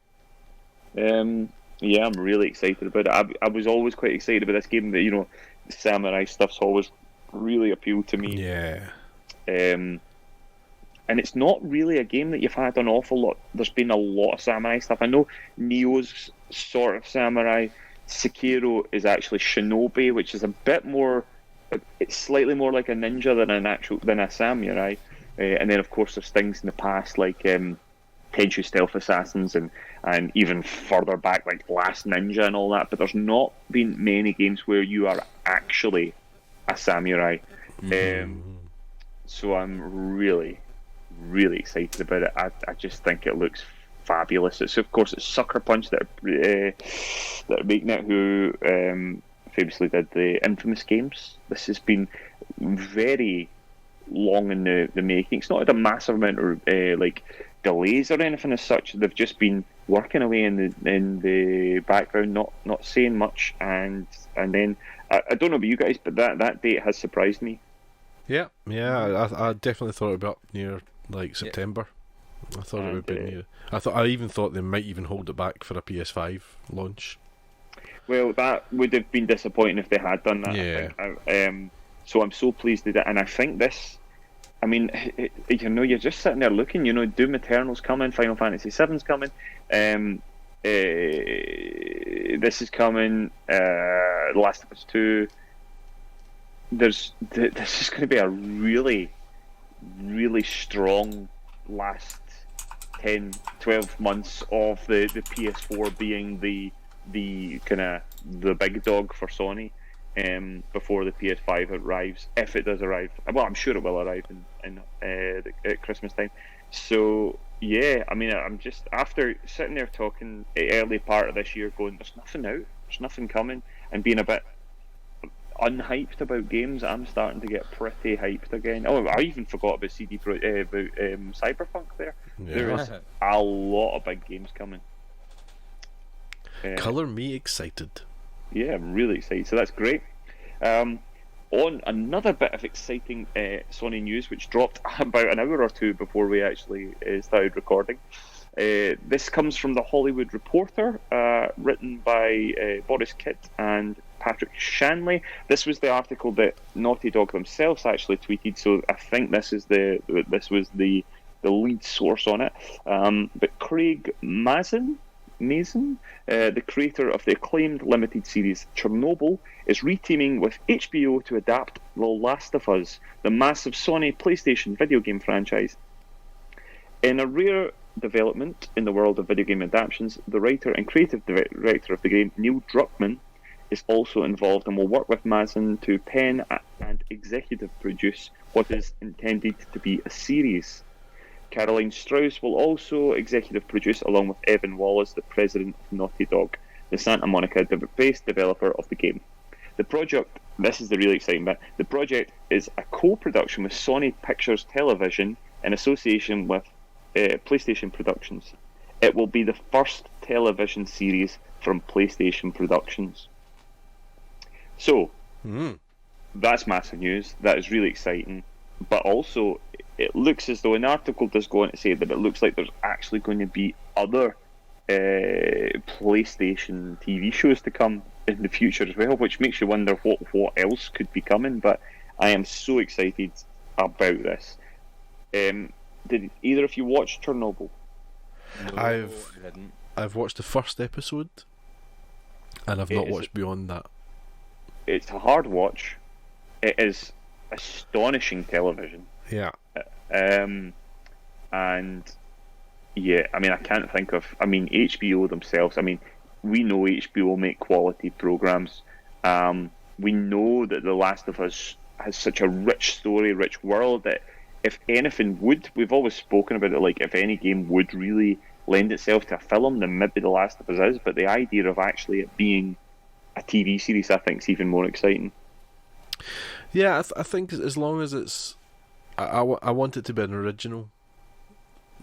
Yeah, I'm really excited about it. I was always quite excited about this game. That the samurai stuff's always really appealed to me.
Yeah.
And it's not really a game that you've had an awful lot. There's been a lot of samurai stuff. I know Nioh's sort of samurai. Sekiro is actually shinobi, which is a bit more. It's slightly more like a ninja than a samurai. And then of course there's things in the past like Tenchu Stealth Assassins and even further back like Last Ninja and all that. But there's not been many games where you are actually a samurai. So I'm really, really excited about it. I just think it looks fabulous. It's Sucker Punch that are making it, who famously did the Infamous games. This has been very long in the making. It's not had a massive amount of delays or anything as such. They've just been working away in the background, not saying much, and then I don't know about you guys, but that date has surprised me.
Yeah, I definitely thought it'd be up near September. I thought it would be near. I even thought they might even hold it back for a PS5 launch.
Well, that would have been disappointing if they had done that.
Yeah.
I think. So I'm so pleased they did, and I think this. I mean, you're just sitting there looking. Doom Eternal's coming, Final Fantasy VII's coming. This is coming. The Last of Us 2. This is going to be a really, really strong last 10, 12 months of the PS4 being the kind of the big dog for Sony before the PS5 arrives, if it does arrive. Well, I'm sure it will arrive at Christmas time. So yeah, I mean, I'm just, after sitting there talking early part of this year going, there's nothing out, there's nothing coming, and being a bit unhyped about games, I'm starting to get pretty hyped again. Oh, I even forgot about Cyberpunk there.
Yeah.
There is a lot of big games coming.
Colour me excited.
Yeah, I'm really excited. So that's great. On another bit of exciting Sony news, which dropped about an hour or two before we actually started recording. This comes from The Hollywood Reporter, written by Boris Kitt and Patrick Shanley. This was the article that Naughty Dog themselves actually tweeted, so I think this was the lead source on it. But Craig Mazin, the creator of the acclaimed limited series Chernobyl, is reteaming with HBO to adapt The Last of Us, the massive Sony PlayStation video game franchise. In a rare development in the world of video game adaptations, the writer and creative director of the game, Neil Druckmann, is also involved and will work with Mazin to pen and executive produce what is intended to be a series. Caroline Strauss will also executive produce, along with Evan Wallace, the president of Naughty Dog, the Santa Monica-based developer of the game. The project, this is the really exciting bit, the project is a co-production with Sony Pictures Television in association with PlayStation Productions. It will be the first television series from PlayStation Productions. So, that's massive news. That is really exciting. But also, it looks as though an article does go on to say that it looks like there's actually going to be other PlayStation TV shows to come in the future as well, which makes you wonder what else could be coming. But I am so excited about this. Did either of you watch Chernobyl?
No, I didn't.
I've watched the first episode, and I've not watched beyond that.
It's a hard watch. It is astonishing television.
Yeah.
And yeah, I mean, I can't think of. I mean, HBO themselves. I mean, we know HBO make quality programs. We know that The Last of Us has such a rich story, rich world that if anything would, we've always spoken about it. Like, if any game would really lend itself to a film, then maybe The Last of Us is. But the idea of actually it being a TV series, I think, is even more exciting.
Yeah, I think as long as it's, I want it to be an original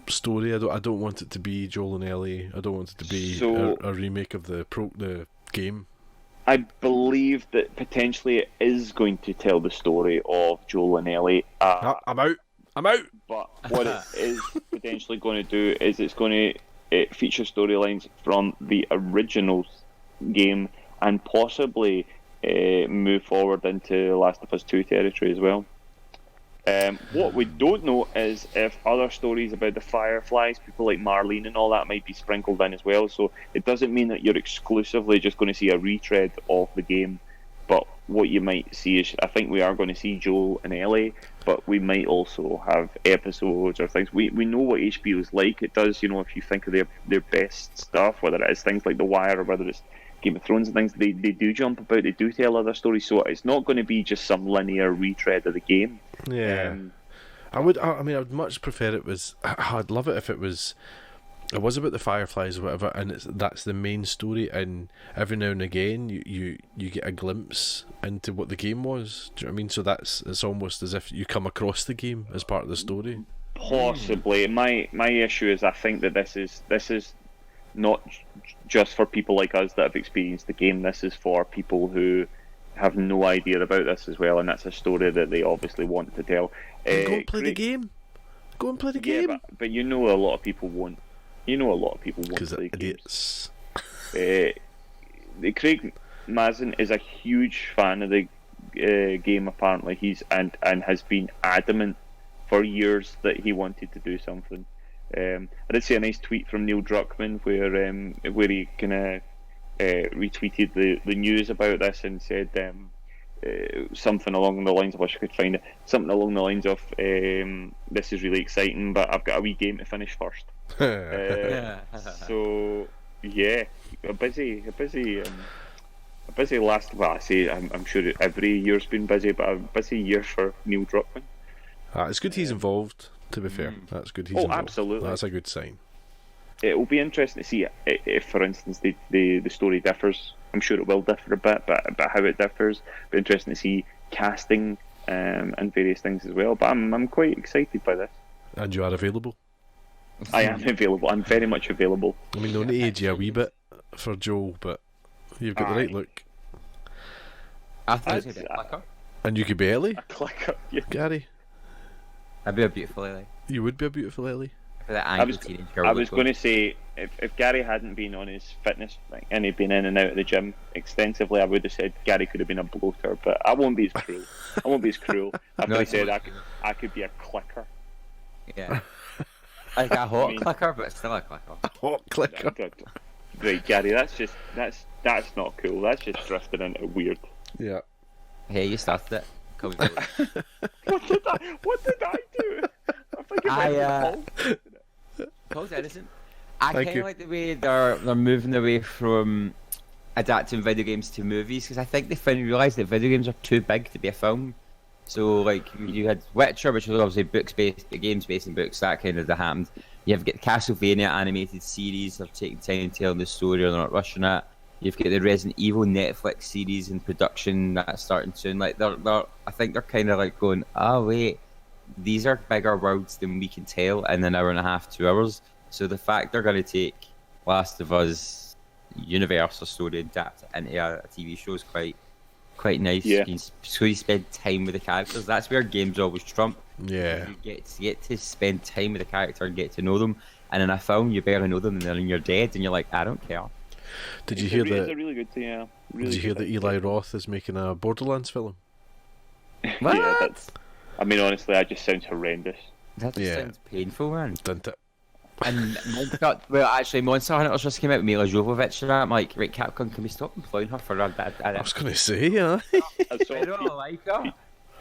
story. I don't want it to be Joel and Ellie. I don't want it to be a remake of the game.
I believe that potentially it is going to tell the story of Joel and Ellie.
I'm out.
But what it is potentially going to do is it's going to feature storylines from the original game and possibly move forward into Last of Us 2 territory as well. What we don't know is if other stories about the Fireflies, people like Marlene and all that, might be sprinkled in as well. So it doesn't mean that you're exclusively just going to see a retread of the game. But what you might see is, I think we are going to see Joel and Ellie, but we might also have episodes or things. We know what HBO is like. It does, if you think of their best stuff, whether it is things like The Wire or whether it's Game of Thrones and things, they do jump about, they do tell other stories, so it's not going to be just some linear retread of the game.
Yeah. I would much prefer it was. I'd love it if it was about the Fireflies or whatever, and that's the main story, and every now and again you get a glimpse into what the game was. Do you know what I mean? So it's almost as if you come across the game as part of the story.
Possibly. My issue is I think that this is not just for people like us that have experienced the game. This is for people who have no idea about this as well, and that's a story that they obviously want to tell.
Go and play the game. Go and play the game.
Yeah, but a lot of people won't. You know, a lot of people won't play
idiots.
Games. Craig Mazin is a huge fan of the game. Apparently, and has been adamant for years that he wanted to do something. I did see a nice tweet from Neil Druckmann where he kind of retweeted the news about this and said something along the lines of, I wish I could find it, something along the lines of, this is really exciting, but I've got a wee game to finish first. So yeah, a busy last. Well, I say I'm sure every year's been busy, but a busy year for Neil Druckmann.
It's good he's involved. To be fair, that's good. He's involved.
Absolutely.
That's a good sign.
It will be interesting to see if, for instance, the story differs. I'm sure it will differ a bit, but how it differs. It'll be interesting to see casting and various things as well. But I'm quite excited by this.
And you are available?
I am available. I'm very much available.
I mean, they'll age you a wee bit for Joel, but you've got the right look.
I think it's a clicker.
And you could be Ellie?
A clicker, yeah.
Gary?
I'd be a beautiful Ellie.
You would be a beautiful Ellie.
I was going to say, if Gary hadn't been on his fitness thing and he'd been in and out of the gym extensively, I would have said Gary could have been a bloater, but I won't be as cruel. I've no, said I could be a clicker.
Yeah. Like a hot clicker, but still a clicker.
A hot clicker.
Right, Gary, that's not cool. That's just drifting into weird.
Yeah.
Hey, you started it.
What did I do? I'm thinking
Paul's innocent. I kind of like the way they're moving away from adapting video games to movies, because I think they finally realised that video games are too big to be a film. So like you had Witcher, which was obviously games based in books, that kind of happened. You've got the Castlevania animated series, they're taking time telling the story, or they're not rushing it. You've got the Resident Evil Netflix series in production that's starting soon. Like I think they're kind of like going, oh wait, these are bigger worlds than we can tell in an hour and a half, 2 hours. So the fact they're going to take Last of Us universe or story adapt into a TV show is quite nice.
Yeah.
So you spend time with the characters. That's where games always trump.
Yeah.
You get to spend time with the character and get to know them. And in a film, you barely know them, and then you're dead, and you're like, I don't care.
Did you hear that?
It's a really good thing, yeah. Really
did you hear that Eli Roth is making a Borderlands film?
What?
Yeah, honestly, that just sounds horrendous.
That just sounds painful, man.
Didn't it?
And Monster Hunters just came out with Mila Jovovich, and I'm like, right, Capcom, can we stop employing her for that?
I was going to say, yeah.
I don't like her.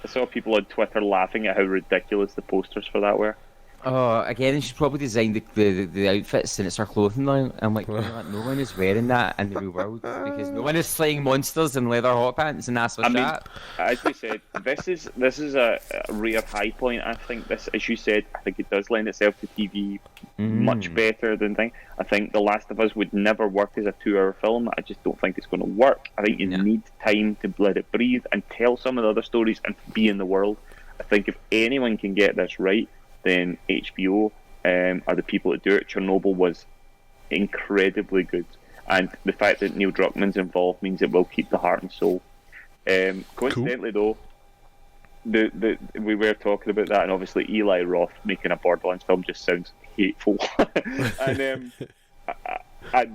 I saw people on Twitter laughing at how ridiculous the posters for that were.
Oh, again, she's probably designed the outfits, and it's her clothing line. I'm like, no one is wearing that in the real world, because no one is slaying monsters in leather hot pants and ass or chat.
As we said, this is a rare high point. I think this, as you said, I think it does lend itself to TV much better than thing. I think The Last of Us would never work as a 2-hour film. I just don't think it's going to work. I think you need time to let it breathe and tell some of the other stories and be in the world. I think if anyone can get this right, then HBO are the people that do it. Chernobyl was incredibly good, and the fact that Neil Druckmann's involved means it will keep the heart and soul. Coincidentally, though, we were talking about that, and obviously Eli Roth making a Borderlands film just sounds hateful. And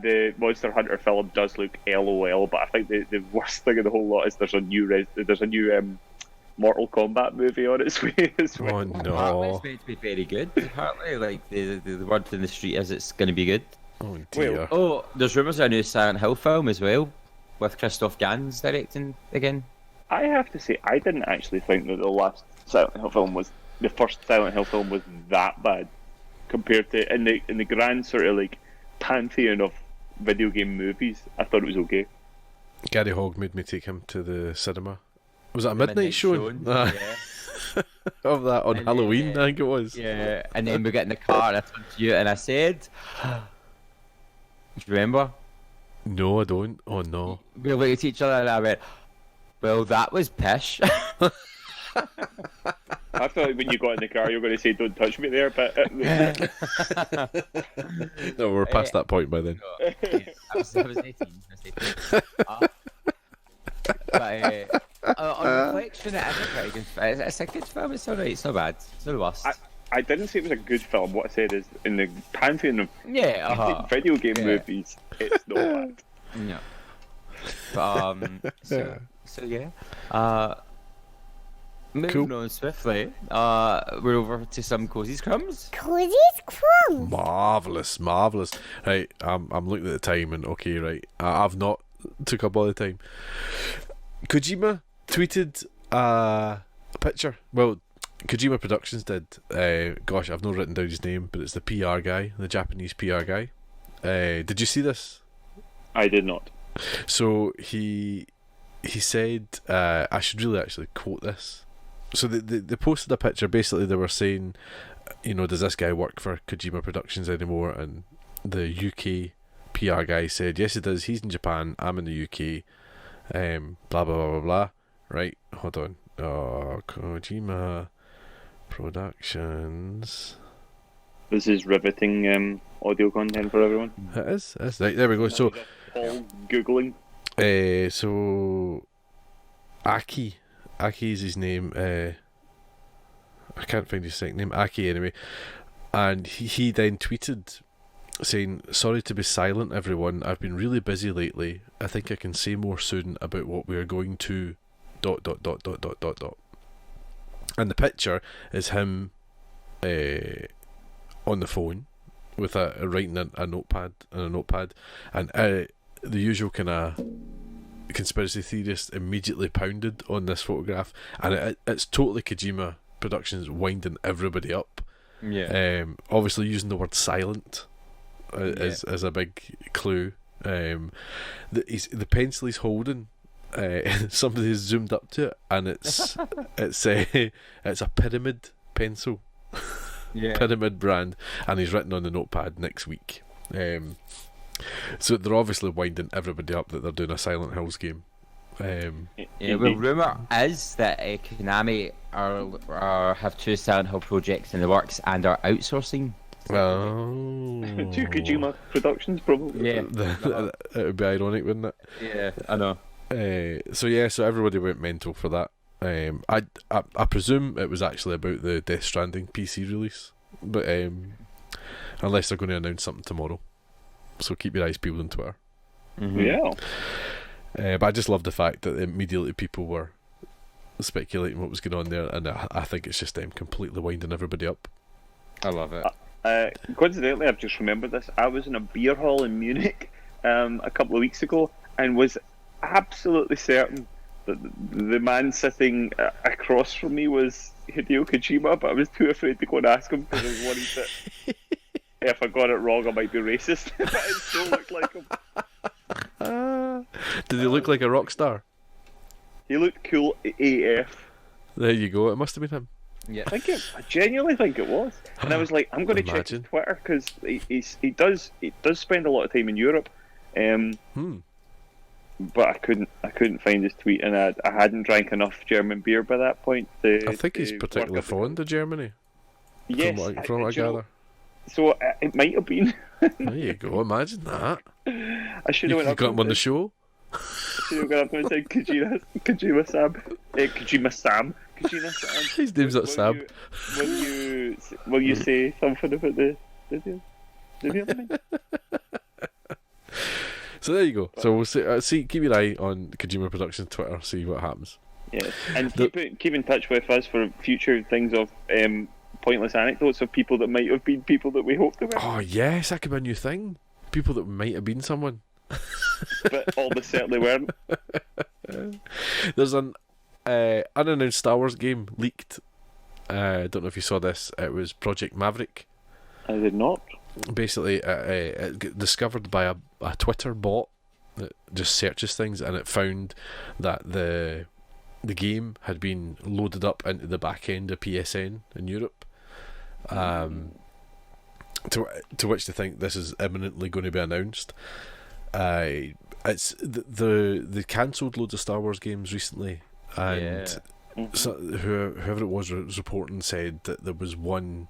the Monster Hunter film does look LOL, but I think the worst thing of the whole lot is there's a new Mortal Kombat movie on its way as well.
Oh no!
It's meant to be very good. Apparently, like the word in the street is it's going to be good.
Oh dear!
There's rumours of a new Silent Hill film as well, with Christoph Gans directing again.
I have to say, I didn't actually think that the first Silent Hill film was that bad compared to in the grand sort of like pantheon of video game movies. I thought it was okay.
Gary Hogg made me take him to the cinema. Was it a midnight
Midnight
showing?
Yeah.
Of that on
And
Halloween,
then,
I think it was.
Yeah, and then we get in the car and I turned to you and I said, do you remember?
No, I don't. Oh no.
We looked at each other and I went, well, that was pish.
I thought when you got in the car, you were going to say, "Don't touch me there," but
No, we're past that point by then.
I was 18. On reflection, it is a pretty good film. It's a good film. It's alright. It's not bad. It's not the worst.
I didn't say it was a good film. What I said is, in the pantheon of video game
Yeah.
movies, it's not bad.
No. But, so yeah. Moving on swiftly, we're over to some Cozy's Crumbs.
Cozy's Crumbs.
Marvelous. Right, I'm looking at the time and okay, right. I've not took up all the time. Kojima tweeted a picture. Well, Kojima Productions did. Gosh, I've not written down his name, but it's the PR guy, the Japanese PR guy. Did you see this?
I did not.
So he said, I should really actually quote this. So they posted a picture. Basically, they were saying, does this guy work for Kojima Productions anymore? And the UK PR guy said, yes, he does. He's in Japan. I'm in the UK. Blah blah blah blah blah. Right, hold on. Kojima Productions.
This is riveting audio content for everyone.
It is. Right, there we go. So,
Paul googling.
So Aki is his name. I can't find his second name. Aki anyway. And he then tweeted saying, sorry to be silent everyone, I've been really busy lately. I think I can say more soon about what we are going to ... And the picture is him on the phone with writing a notepad and the usual kind of conspiracy theorist immediately pounded on this photograph, and it's totally Kojima Productions winding everybody up.
Yeah.
Obviously using the word silent is a big clue. The pencil he's holding, somebody's zoomed up to it, and it's a pyramid pencil.
Yeah.
Pyramid brand, and he's written on the notepad next week. So they're obviously winding everybody up that they're doing a Silent Hills game.
Yeah, well, rumour is that Konami have 2 Silent Hill projects in the works and are outsourcing.
Oh.
To Kojima Productions, probably.
Yeah.
It would be ironic, wouldn't it?
Yeah, I know.
So everybody went mental for that. I presume it was actually about the Death Stranding PC release, but unless they're going to announce something tomorrow, so keep your eyes peeled on Twitter.
Mm-hmm.
Yeah.
But I just love the fact that immediately people were speculating what was going on there, and I think it's just them completely winding everybody up.
I love it.
Coincidentally, I've just remembered this. I was in a beer hall in Munich a couple of weeks ago and was absolutely certain that the man sitting across from me was Hideo Kojima, but I was too afraid to go and ask him because I was worried that if I got it wrong, I might be racist. But it still looked like him.
Did he look like a rock star?
He looked cool AF.
There you go. It must have been him.
Yeah.
I genuinely think it was. And I was like, I'm going to check his Twitter because he does spend a lot of time in Europe. But I couldn't find his tweet, and I hadn't drank enough German beer by that point.
I think he's particularly fond of Germany.
Yes,
from what I gather.
So it might have been.
There you go. Imagine that.
I should have
got him on the show.
I should have gone up and said Kojima Sam.
His name's not Sam.
Will you say something about the other thing?
So there you go. So we'll see. Keep your eye on Kojima Productions Twitter. See what happens.
Yes, and keep in touch with us for future things of pointless anecdotes of people that might have been people that we hoped they were.
Oh yes, that could be a new thing. People that might have been someone,
but almost certainly weren't.
There's an unannounced Star Wars game leaked. I don't know if you saw this. It was Project Maverick.
I did not.
Basically, it got discovered by a Twitter bot that just searches things, and it found that the game had been loaded up into the back end of PSN in Europe. To which they think this is imminently going to be announced. It's they cancelled loads of Star Wars games recently, and so whoever it was reporting said that there was one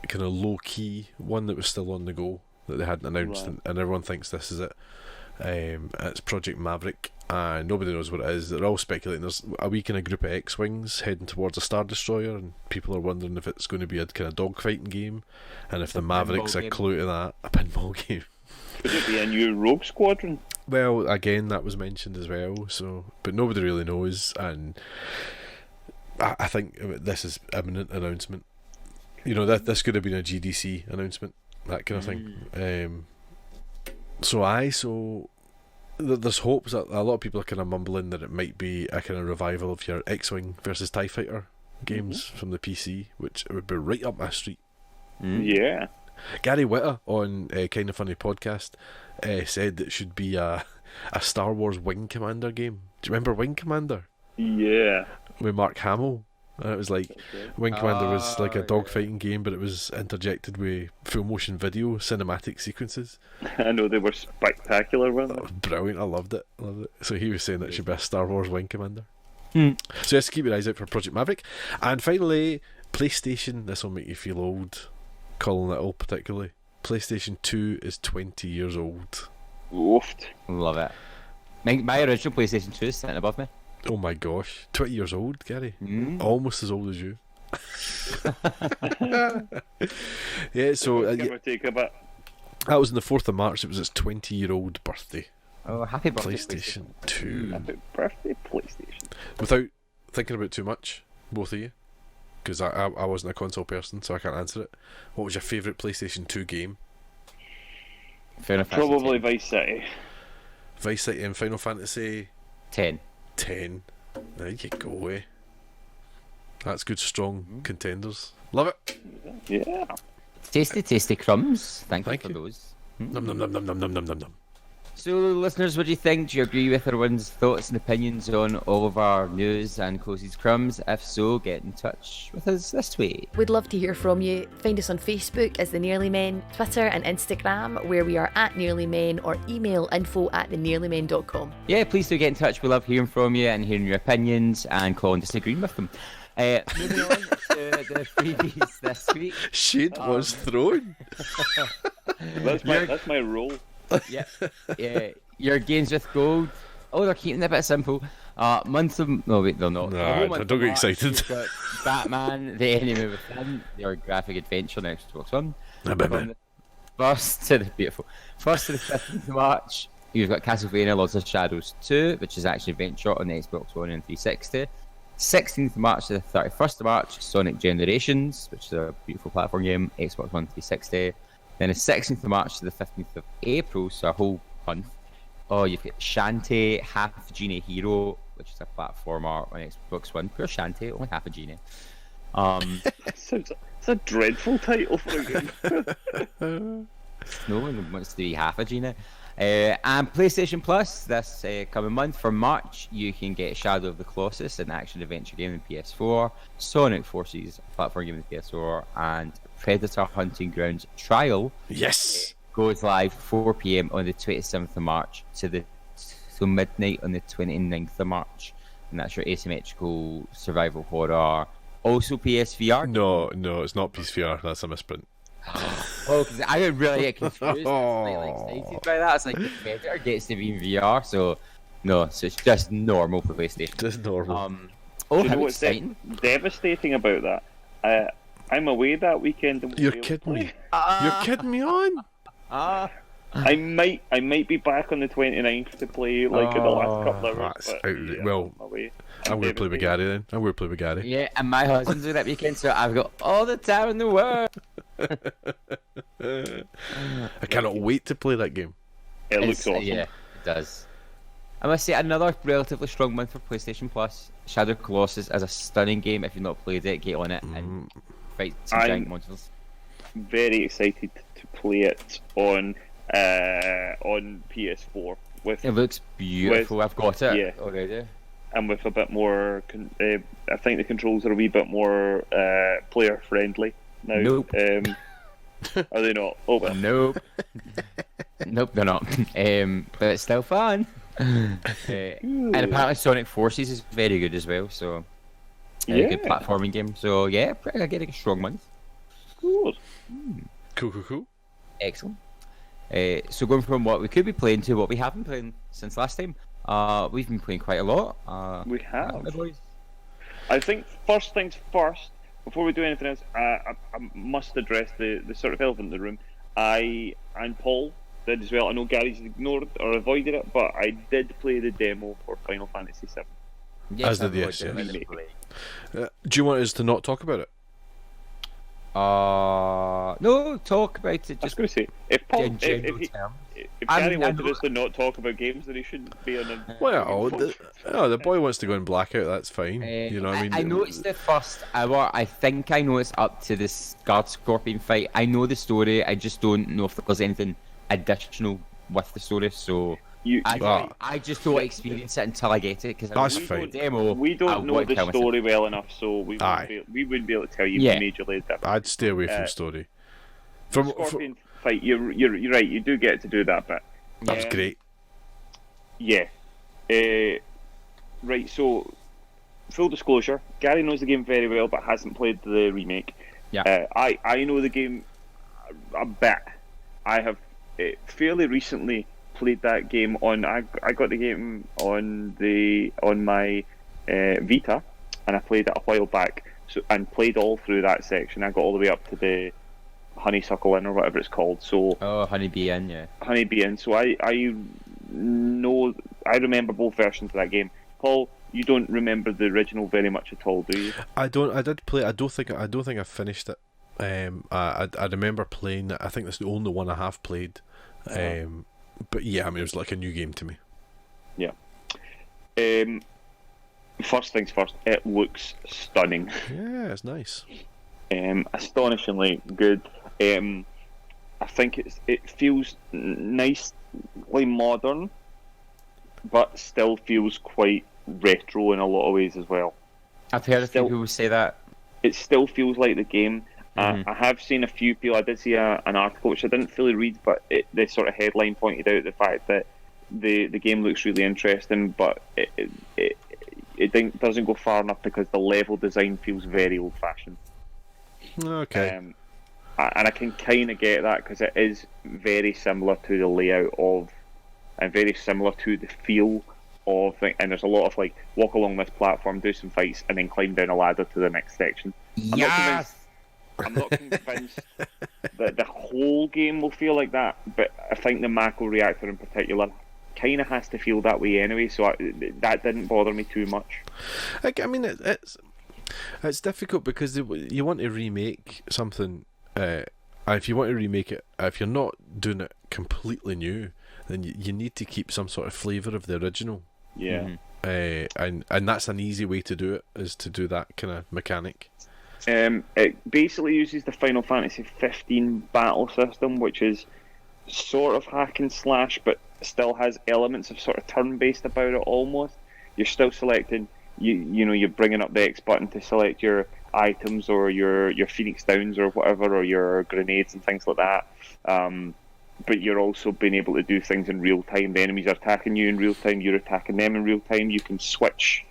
kind of low key one that was still on the go that they hadn't announced,
Right.
and everyone thinks this is it. It's Project Maverick, and nobody knows what it is. They're all speculating. There's a wee kind of group of X-wings heading towards a Star Destroyer, and people are wondering if it's going to be a kind of dogfighting game, and if the Maverick's a
game.
clue to that, a pinball game.
Could it be a new Rogue Squadron?
Well, again, that was mentioned as well. So, but nobody really knows, and I think this is imminent announcement. You know, that this could have been a GDC announcement, that kind of thing. So there's hopes that a lot of people are kind of mumbling that it might be a kind of revival of your X-Wing versus TIE Fighter games from the PC, which would be right up my street.
Yeah.
Gary Witter on Kind of Funny podcast said that it should be a Star Wars Wing Commander game. Do you remember Wing Commander?
Yeah.
With Mark Hamill? And it was like Wing Commander was like a dogfighting game, but it was interjected with full motion video cinematic sequences.
I know they were spectacular, weren't
That
they?
was brilliant. I loved it. So he was saying that it should be a Star Wars Wing Commander. So just keep your eyes out for Project Maverick. And finally, PlayStation. This will make you feel old, Colin Little particularly. PlayStation 2 is 20 years old.
Oofed.
Love it. My original PlayStation 2 is sitting above me.
Oh my gosh, 20 years old, Gary.
Mm.
Almost as old as you. Yeah, so
Give or take a bit.
that was on the 4th of March. It was its 20-year-old birthday.
Oh, happy birthday,
PlayStation 2.
Happy birthday, PlayStation.
Without thinking about too much, both of you, because I wasn't a console person, so I can't answer it. What was your favourite PlayStation 2 game?
Final Fantasy
Probably Vice City.
Vice City and Final Fantasy
10.
10. There you go, eh? That's good, strong contenders. Love it.
Yeah.
Tasty crumbs. Thank
Thank
you
you.
for those.
Num num num num num num num num num.
So, listeners, what do you think? Do you agree with everyone's thoughts and opinions on all of our news and Cosey's Crumbs? If so, get in touch with us this week.
We'd love to hear from you. Find us on Facebook as The Nearly Men, Twitter and Instagram, where we are at Nearly Men, or email info@thenearlymen.com.
Yeah, please do get in touch. We love hearing from you and hearing your opinions and Colin disagreeing with them. Moving on to the freebies this week.
Shade was thrown.
That's my role.
Yeah, your games with gold. Oh, they're keeping it a bit simple. Month of no, wait, they're not.
Nah,
The whole month
don't
of
get
March,
excited.
you've got Batman: The Enemy Within, your graphic adventure on Xbox One.
Nah, bah, bah.
From the first to the 15th of March, you've got Castlevania: Lords of Shadows 2, which is actually adventure on the Xbox One and 360. 16th of March to the 31st of March, Sonic Generations, which is a beautiful platform game, Xbox One 360. Then the 16th of March to the 15th of April, so a whole month. Oh, you've got Shantae, Half Genie Hero, which is a platformer on Xbox One. Poor Shantae, only half a genie.
It's a dreadful title for a game.
No one wants to be half a genie. And PlayStation Plus, this coming month for March, you can get Shadow of the Colossus, an action-adventure game in PS4, Sonic Forces, a platform game in PS4, and Predator Hunting Grounds Trial
Yes.
goes live 4 p.m. on the 27th of March to midnight on the 29th of March. And that's your asymmetrical survival horror. Also PSVR.
No, it's not PSVR. That's a misprint.
Oh, because I would really get confused. I was slightly excited by that. It's like the Predator gets to be in VR, so no, so it's just normal for PlayStation.
Just normal.
Oh,
Do you know
how
what's
exciting!
devastating about that? I'm away that weekend. And won't
You're
be able to
kidding me.
play.
You're kidding me on?
I might be back on the 29th to play like in the last couple of hours.
That's
but,
outrageous.
yeah,
Well,
I'm away.
I'm going to play with Gary then. I'm going to play with Gary.
Yeah, and my husband's away that weekend, so I've got all the time in the world.
I cannot wait to play that game.
It looks awesome.
Yeah, it does. I must say, another relatively strong month for PlayStation Plus. Shadow of the Colossus is a stunning game. If you've not played it, get on it and fight some giant monsters.
Very excited to play it on PS4 with
It looks beautiful. I've got it
yeah.
already.
and with a bit more. I think the controls are a wee bit more player friendly now.
Nope.
Are they not? Oh, well.
Nope. Nope, they're not. But it's still fun. And apparently Sonic Forces is very good as well, so
Yeah.
good platforming game. So yeah, I get a strong month.
Good.
Cool.
Excellent. So going from what we could be playing to what we have been playing since last time, we've been playing quite a lot.
We have.
my boys.
I think first things first, before we do anything else, I must address the sort of elephant in the room. I and Paul did as well. I know Gary's ignored or avoided it, but I did play the demo for Final Fantasy VII.
Yes,
As did
I
yes,
would
yes.
definitely.
Do you want us to not talk about it?
No, talk about it.
I was
Just
going to say, if Paul,
in general
if
terms.
Gary
I
wanted
know-
us to not talk about games, then he shouldn't be on a.
Well, the boy wants to go in blackout. That's fine. You know what I mean?
I noticed the first hour. I think I know it's up to this guard scorpion fight. I know the story. I just don't know if there's anything additional with the story. So I just don't experience it until I get it because
That's
the
fine.
demo.
We
I
don't know
won't
the
tell myself.
story well enough, so we wouldn't be able to tell you
Yeah.
majorly different.
I'd stay away from story. From
Scorpion fight, you're right. You do get to do that bit.
that was great.
Yeah. Right. So, full disclosure, Gary knows the game very well, but hasn't played the remake.
Yeah.
I know the game a bit. I have fairly recently played that game on. I got the game on my Vita, and I played it a while back. So and played all through that section. I got all the way up to the Honeysuckle Inn or whatever it's called. So
Honeybee Inn, yeah.
Honeybee Inn. So I remember both versions of that game. Paul, you don't remember the original very much at all, do you?
I don't. I did play. I don't think I finished it. I remember playing it. I think that's the only one I have played. But yeah, I mean, it was like a new game to me.
Yeah. First things first, it looks stunning.
Yeah, it's nice.
Astonishingly good. I think it feels nicely modern, but still feels quite retro in a lot of ways as well.
I've heard a few people say that.
It still feels like the game. I have seen a few people. I did see an article which I didn't fully read, but the sort of headline pointed out the fact that the game looks really interesting, but it doesn't go far enough because the level design feels very old-fashioned.
Okay.
And I can kind of get that because it is very similar to the layout of, and very similar to the feel of, and there's a lot of like walk along this platform, do some fights, and then climb down a ladder to the next section. I'm not convinced that the whole game will feel like that, but I think the Mako reactor in particular kind of has to feel that way anyway, so that didn't bother me too much.
I mean, it's difficult because you want to remake something. If you want to remake it, if you're not doing it completely new, then you need to keep some sort of flavour of the original.
Yeah.
And that's an easy way to do it, is to do that kind of mechanic.
It basically uses the Final Fantasy 15 battle system, which is sort of hack and slash, but still has elements of sort of turn-based about it almost. You're still selecting, you know, you're bringing up the X button to select your items or your Phoenix Downs or whatever, or your grenades and things like that. But you're also being able to do things in real time. The enemies are attacking you in real time, you're attacking them in real time. You can switch.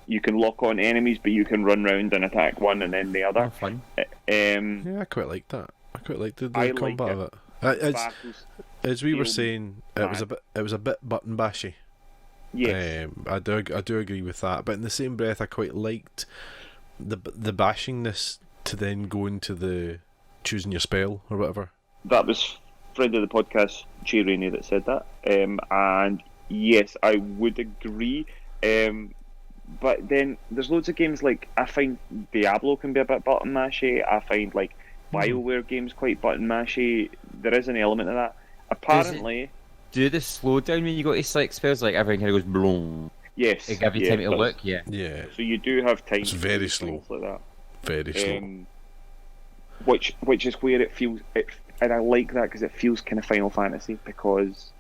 You can lock on enemies, but you can run round and attack one and then the other.
Fun.
Yeah, I quite like that. I quite like the combat
like
of it.
Battles
As we were
feel
saying, it was a bit button bashy.
Yes.
I do agree with that. But in the same breath, I quite liked the bashingness to then go into the choosing your spell or whatever.
That was friend of the podcast, Jay Rainey, that said that. And yes, I would agree. But then there's loads of games like, I find Diablo can be a bit button mashy. I find like BioWare games quite button mashy. There is an element of that. Apparently,
do the slowdown when you go to select spells, like everything kind of goes boom.
yes.
Like every time to look, yeah.
Yeah.
So you do have time.
It's
to
very
do
slow.
things like that.
Very slow.
Which is where it feels, and I like that because it feels kind of Final Fantasy because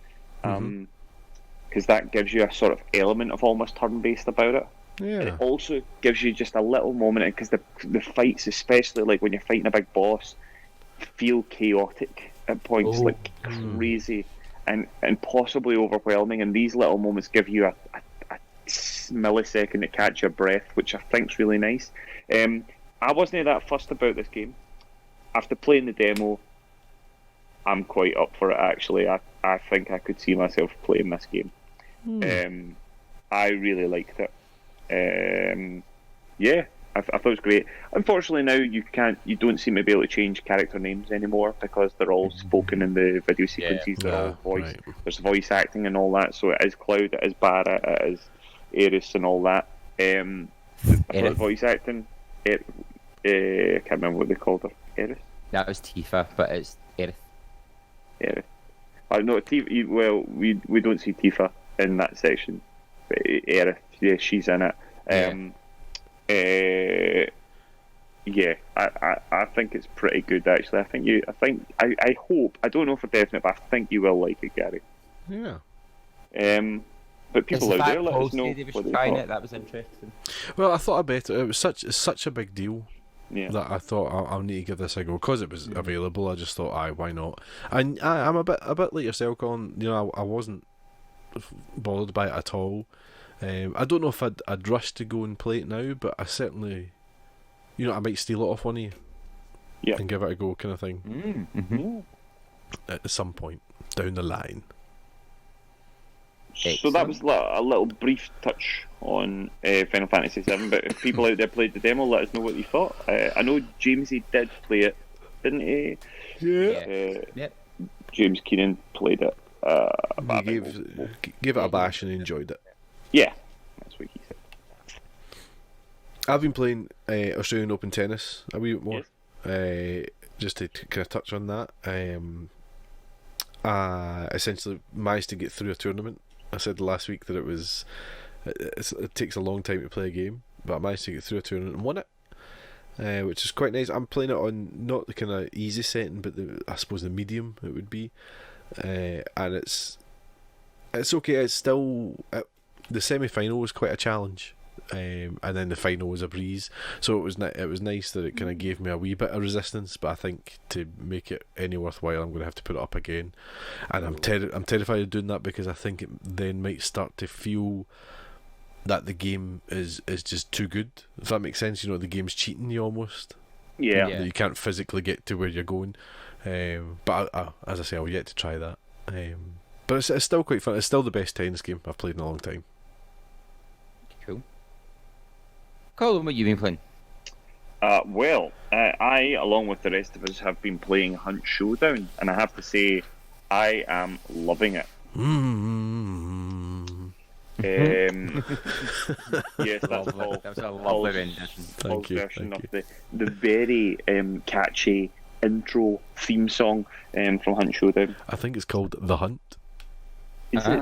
because that gives you a sort of element of almost turn-based about it.
Yeah.
And it also gives you just a little moment, because the fights, especially like when you're fighting a big boss, feel chaotic at points, like crazy and possibly overwhelming. And these little moments give you a millisecond to catch your breath, which I think's really nice. I wasn't that fussed about this game. After playing the demo, I'm quite up for it, actually. I think I could see myself playing this game. I really liked it. Yeah, I thought it was great. Unfortunately, now you don't seem to be able to change character names anymore, because they're all spoken in the video sequences. They're all voiced. Right. There's voice acting and all that. So it is Cloud, it is Barra, it is Aeris, and all that. I thought voice acting. I can't remember what they called her. Aeris.
That was Tifa, but it's Aerith.
Aerith. No, Tifa. Well, we don't see Tifa in that section. But Aerith, yeah, she's in it. Yeah, I think it's pretty good, actually. I hope, I don't know for definite, but I think you will like it, Gary.
Yeah.
But people out there, let us know
what they trying it. That was interesting.
Well, I thought I better. It was such a big deal.
Yeah.
That I thought I'll need to give this a go, because it was available. I just thought, why not? And I'm a bit like yourself, Colin. You know, I wasn't bothered by it at all. I don't know if I'd rush to go and play it now, but I certainly, you know, I might steal it off one of you, and give it a go, kind of thing. At some point down the line.
So that was a little brief touch on Final Fantasy VII, but if people out there played the demo, let us know what you thought. I know Jamesy did play it, didn't he?
Yeah.
James Keenan played it.
He gave it a bash and enjoyed it.
Yeah, that's what he said.
I've been playing Australian Open tennis a wee bit more. Yes. Just to kind of touch on that. I essentially managed to get through a tournament. I said last week that it takes a long time to play a game, but I managed to get through a tournament and won it, which is quite nice. I'm playing it on not the kind of easy setting, but I suppose the medium it would be, and it's okay. It's still the semi-final was quite a challenge, and then the final was a breeze. So it was nice that it kind of gave me a wee bit of resistance. But I think to make it any worthwhile, I'm going to have to put it up again, and I'm terrified of doing that, because I think it then might start to feel that the game is just too good. If that makes sense, you know, the game's cheating you almost.
Yeah.
That you can't physically get to where you're going. But as I say, I've yet to try that. But it's still quite fun. It's still the best tennis game I've played in a long time.
Cool. Colin, what have you been playing?
I, along with the rest of us, have been playing Hunt Showdown, and I have to say, I am loving it. Yes, that's Paul.
That was a lovely rendition.
Paul's version of the very catchy intro theme song from Hunt Showdown.
I think it's called The Hunt.
Is it?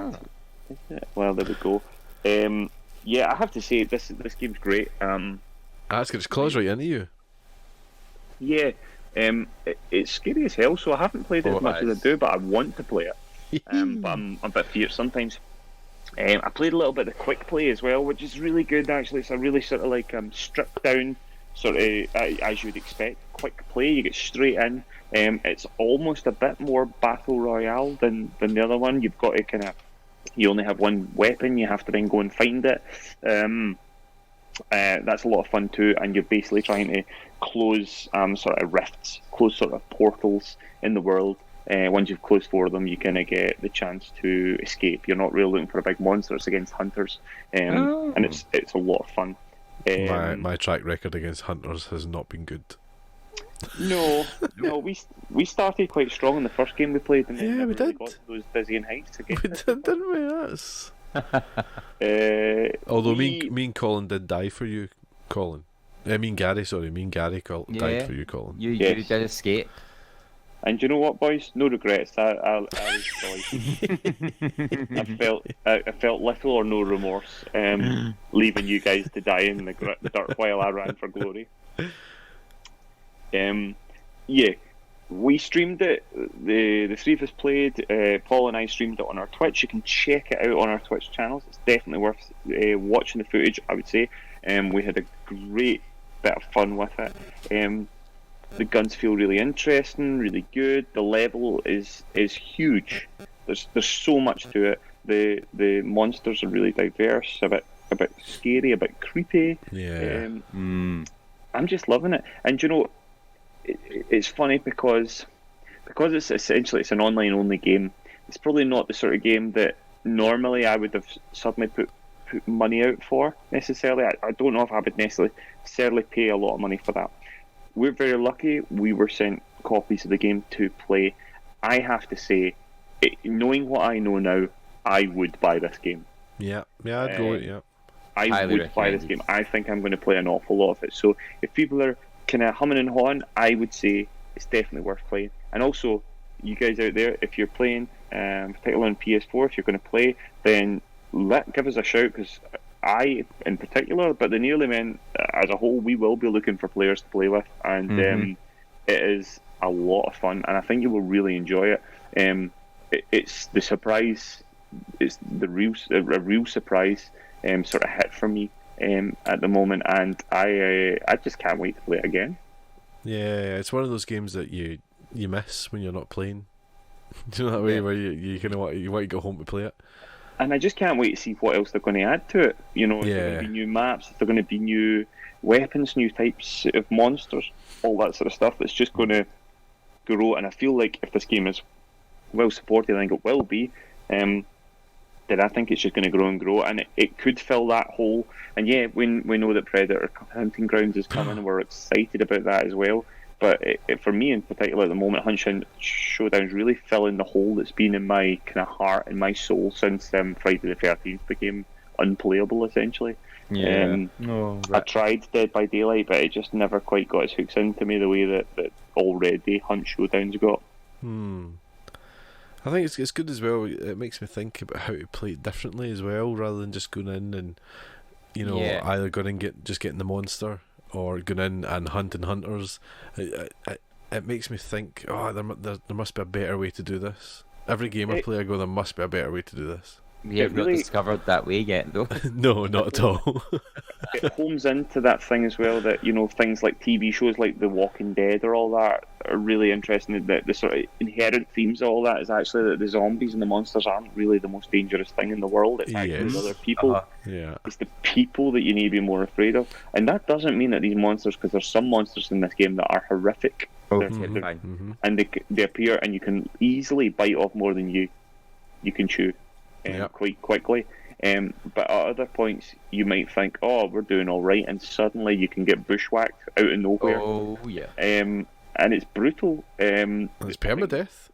Well, there we go. Yeah, I have to say this game's great.
That's got its claws right into you.
Yeah, it's scary as hell. So I haven't played it as much as I do, but I want to play it. But I'm a bit fierce sometimes. I played a little bit of quick play as well, which is really good actually. It's a really sort of like stripped down, sort of as you'd expect, quick play. You get straight in. It's almost a bit more battle royale than the other one. You've got to you only have one weapon. You have to then go and find it. That's a lot of fun too, and you're basically trying to close sort of rifts, close sort of portals in the world. Once you've closed 4 of them, you kind of get the chance to escape. You're not really looking for a big monster. It's against hunters, and it's a lot of fun.
My track record against hunters has not been good.
No, we started quite strong in the first game we played, and
yeah, we did.
Got to those Dizzying heights again.
We did, didn't we? Yes. Although me and Colin did die for you, Colin. Me and Gary died for you, Colin.
You did escape.
And you know what, boys? No regrets. I was I felt little or no remorse leaving you guys to die in the dirt while I ran for glory. Yeah, we streamed it. The three of us played. Paul and I streamed it on our Twitch. You can check it out on our Twitch channels. It's definitely worth watching the footage, I would say. We had a great bit of fun with it. The guns feel really interesting, really good. The level is huge. There's so much to it. The monsters are really diverse, a bit scary, a bit creepy.
Yeah.
I'm just loving it. And you know, it's funny because it's essentially an online only game. It's probably not the sort of game that normally I would have suddenly put money out for necessarily. I don't know if I would necessarily pay a lot of money for that. We're very lucky. We were sent copies of the game to play. I have to say, knowing what I know now, I would buy this game.
Yeah, I'd go with it. Yeah,
I
Highly
would buy this
recommended.
game. I think I'm going to play an awful lot of it. So if people are kind of humming and hawing, I would say it's definitely worth playing. And also, you guys out there, if you're playing, particularly on PS4, if you're going to play, then give us a shout, because I, in particular, but the Nearly Men as a whole, we will be looking for players to play with, and it is a lot of fun, and I think you will really enjoy it. It's the surprise, it's a real surprise sort of hit for me at the moment, and I just can't wait to play it again.
yeah. It's one of those games that you miss when you're not playing. Do you know that way where you kind of want to go home to play it?
And I just can't wait to see what else they're going to add to it. You know, is there going to be new maps? Is there going to be new weapons, new types of monsters, all that sort of stuff that's just going to grow. And I feel like if this game is well supported, I think it will be, then I think it's just going to grow and grow, and it could fill that hole. And yeah, we know that Predator Hunting Grounds is coming, and we're excited about that as well. But for me in particular at the moment, Showdown is really filling the hole that's been in my kind of heart and my soul since Friday the 13th became unplayable, essentially.
Yeah.
I tried Dead by Daylight, but it just never quite got its hooks into me the way that already Hunt Showdown's got.
I think it's good as well. It makes me think about how to play it differently as well, rather than just going in and either going and getting the monster, or going in and hunting hunters. It makes me think, there must be a better way to do this. Every game I play, I go, there must be a better way to do this.
We have not discovered that way yet, though.
No, not at all.
It homes into that thing as well, that things like TV shows like The Walking Dead or all that are really interesting. The sort of inherent themes of all that is actually that the zombies and the monsters aren't really the most dangerous thing in the world. It's actually the other people.
Yeah.
It's the people that you need to be more afraid of. And that doesn't mean that these monsters, because there's some monsters in this game that are horrific. And they appear, and you can easily bite off more than you can chew. Quite quickly, but at other points you might think, we're doing all right, and suddenly you can get bushwhacked out of nowhere. And it's brutal.
It's permadeath.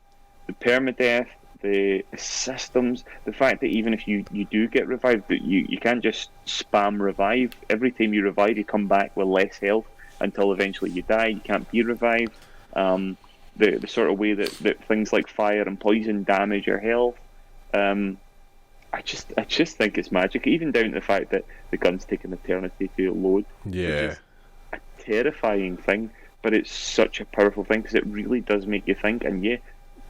The permadeath, the systems, the fact that even if you do get revived, that you can't just spam revive. Every time you revive, you come back with less health until eventually you die. You can't be revived. The sort of way that things like fire and poison damage your health. I just think it's magic, even down to the fact that the guns take an eternity to load.
Yeah.
Which is a terrifying thing, but it's such a powerful thing because it really does make you think. And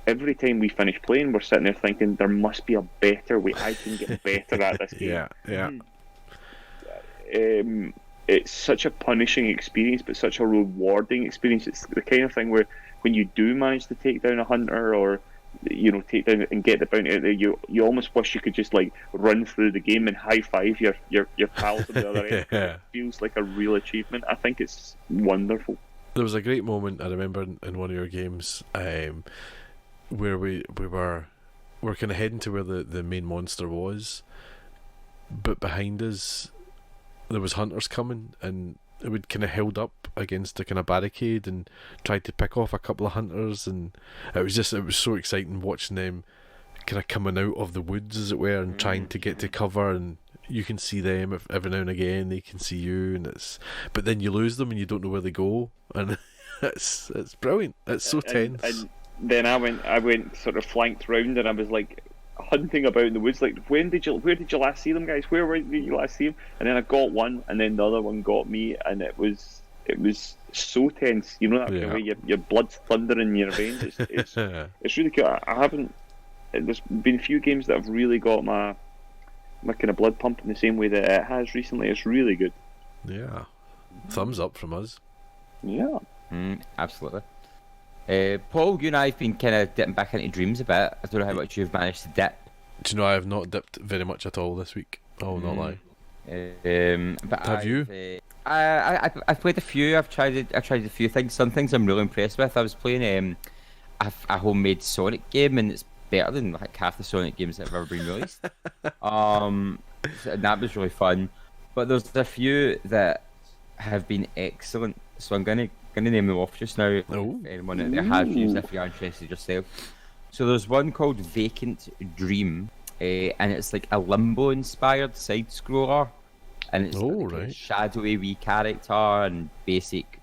every time we finish playing, we're sitting there thinking, there must be a better way. I can get better at this game. It's such a punishing experience, but such a rewarding experience. It's the kind of thing where when you do manage to take down a hunter, or take down and get the bounty out there, you almost wish you could just like run through the game and high five your pals on the other end. It feels like a real achievement. I think it's wonderful.
There was a great moment I remember in one of your games, where we were kind of heading to where the main monster was, but behind us there was hunters coming, and it would kind of held up against a kind of barricade and tried to pick off a couple of hunters, and it was so exciting watching them kind of coming out of the woods, as it were, and trying to get to cover, and you can see them every now and again, they can see you, but then you lose them and you don't know where they go, and it's brilliant. It's so tense.
And then I went sort of flanked round, and I was like hunting about in the woods, like, where did you last see them, guys? Where did you last see them? And then I got one, and then the other one got me, and it was it was so tense. You know that kind of
Yeah.
way your blood's thundering in your veins. It's really cool. I haven't. There's been a few games that have really got my kind of blood pumping the same way that it has recently. It's really good.
Yeah. Thumbs up from us.
Yeah.
Absolutely. Paul, you and I have been kind of dipping back into Dreams a bit. I don't know how much you've managed to dip.
Do you know I have not dipped very much at all this week? I will not lie.
But
Have you?
I've played a few. I've tried a few things. Some things I'm really impressed with. I was playing a homemade Sonic game, and it's better than like half the Sonic games that have ever been released. And that was really fun. But there's a few that have been excellent. So I'm gonna name them off just now.
Oh.
If anyone out there has used, if you're interested yourself. So there's one called Vacant Dream, and it's like a Limbo-inspired side scroller, and it's like a
right.
shadowy wee character and basic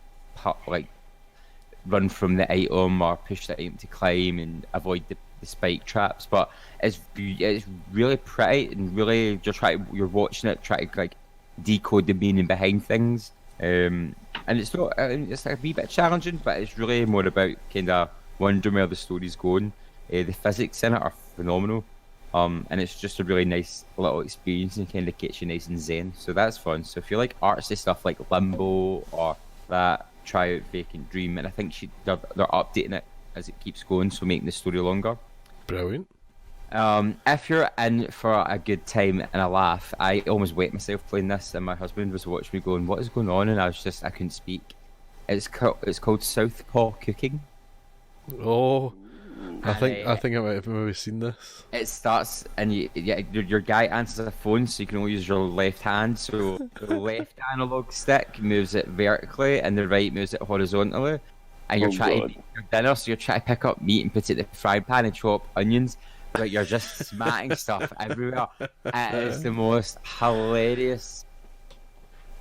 like run from the item or push the item to climb and avoid the spike traps. But it's really pretty and really you're watching it try to like decode the meaning behind things. And it's not it's like a wee bit challenging, but it's really more about kind of wondering where the story's going. The physics in it are phenomenal, and it's just a really nice little experience and kind of gets you nice and zen. So that's fun. So if you like artsy stuff like Limbo or that, try out Vacant Dream. And I think they're updating it as it keeps going, so making the story longer.
Brilliant.
If you're in for a good time and a laugh, I almost wet myself playing this, and my husband was watching me going, "What is going on?" And I couldn't speak. It's called Southpaw Cooking.
Oh, I
And,
think I might have maybe seen this.
It starts and your guy answers the phone, so you can only use your left hand. So the left analog stick moves it vertically, and the right moves it horizontally. And you're trying to eat your dinner, so you're trying to pick up meat and put it in the frying pan and chop onions, but you're just smatting stuff everywhere. It is the most hilarious.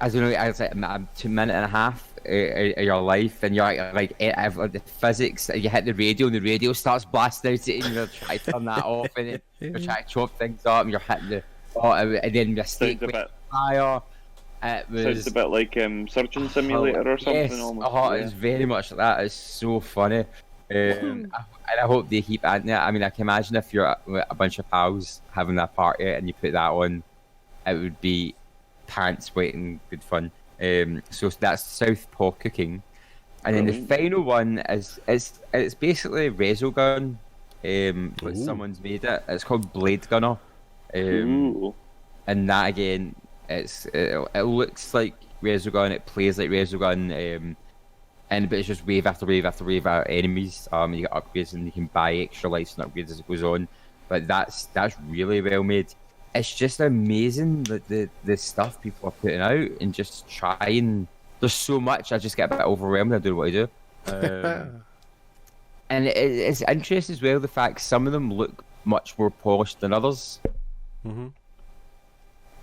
I don't know. It's like a 2 minute and a half of your life, and you're like the physics. You hit the radio, and the radio starts blasting out at you, and you're trying to turn that off, and then you're trying to chop things up, and you're hitting and then your steak with fire. It was
Sounds a bit like Surgeon Simulator or something.
yes,
Almost.
it's very much like that. It's so funny. And I hope they keep adding it. I mean, I can imagine if you're a bunch of pals having that party and you put that on, it would be pants waiting good fun. So that's Southpaw Cooking. And then the final one is it's basically Resogun, but someone's made it. It's called Blade Gunner. And that again, it looks like Resogun, it plays like Resogun, but it's just wave after wave after wave of enemies. You get upgrades and you can buy extra lives and upgrades as it goes on. But that's really well made. It's just amazing the stuff people are putting out and just trying. There's so much, I just get a bit overwhelmed. I don't know what to do. And it's interesting as well, the fact some of them look much more polished than others.
Mm-hmm.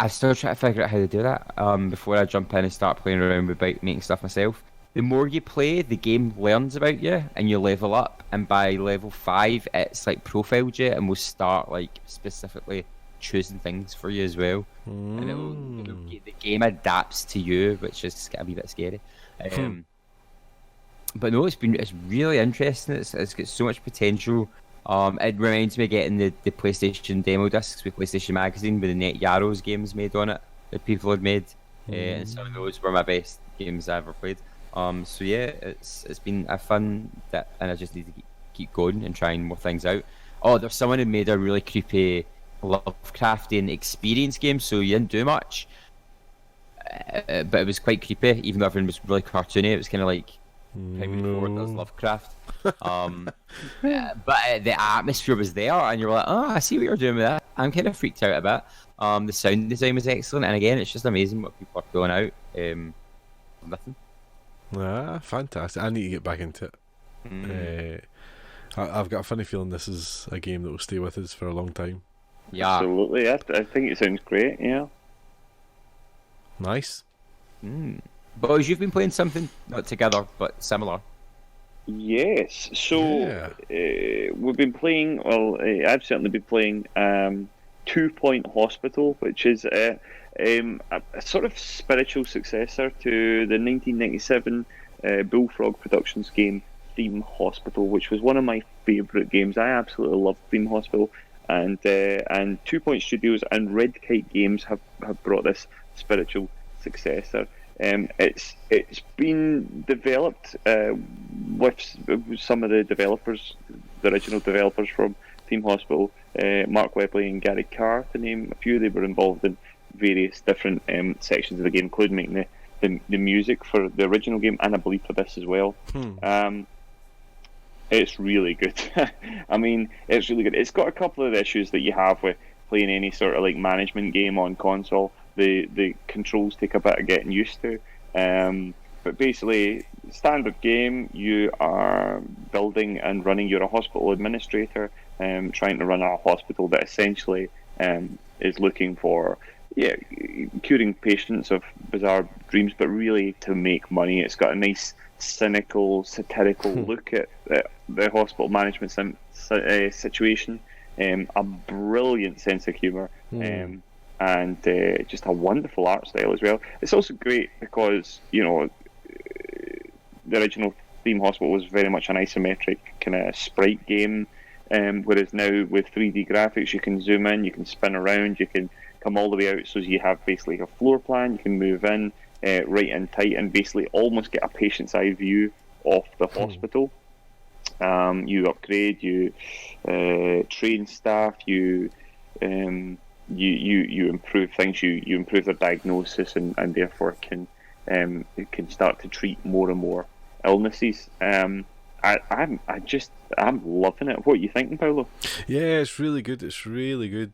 I'm still trying to figure out how to do that before I jump in and start playing around with making stuff myself. The more you play, the game learns about you and you level up. And by level 5, it's like profiled you and will start like specifically choosing things for you as well. And the game adapts to you, which is a wee bit scary. But no, it's really interesting. It's got so much potential. It reminds me of getting the PlayStation demo discs with PlayStation Magazine with the Net Yarrows games made on it that people had made, and some of those were my best games I ever played. So yeah, it's been a fun dip, and I just need to keep going and trying more things out. Oh, there's someone who made a really creepy Lovecraftian experience game, so you didn't do much, but it was quite creepy, even though everything was really cartoony. It was kind of like before there's Lovecraft. But the atmosphere was there, and you're like, oh, I see what you're doing with that. I'm kind of freaked out a bit. The sound design was excellent, and again, it's just amazing what people are pulling out. Nothing.
Fantastic. I need to get back into it. I've got a funny feeling this is a game that will stay with us for a long time.
Yeah,
absolutely. I think it sounds great. Yeah.
Nice.
Boys, you've been playing something not together but similar.
Yes. So we've been playing. Well, I've certainly been playing 2 Point Hospital, which is a sort of spiritual successor to the 1997 Bullfrog Productions game Theme Hospital, which was one of my favourite games. I absolutely love Theme Hospital, and 2 Point Studios and Red Kite Games have brought this spiritual successor. It's been developed with some of the developers, the original developers from Theme Hospital, Mark Webley and Gary Carr, to name a few. They were involved in various different sections of the game, including making the music for the original game, and I believe for this as well. It's really good. I mean, it's really good. It's got a couple of issues that you have with playing any sort of like management game on console. The controls take a bit of getting used to. But basically, standard game, you are building and running. You're a hospital administrator, trying to run a hospital that essentially is looking for curing patients of bizarre dreams, but really to make money. It's got a nice cynical, satirical look at the hospital management situation, a brilliant sense of humour, and just a wonderful art style as well. It's also great because, you know, the original Theme Hospital was very much an isometric kind of sprite game, whereas now with 3D graphics you can zoom in, you can spin around, you can come all the way out, so you have basically a floor plan, you can move in right in tight and basically almost get a patient's eye view of the hospital. You upgrade, you train staff, you improve things, you improve their diagnosis, and therefore can start to treat more and more illnesses. I'm loving it. What are you thinking, Paolo?
Yeah, it's really good. It's really good.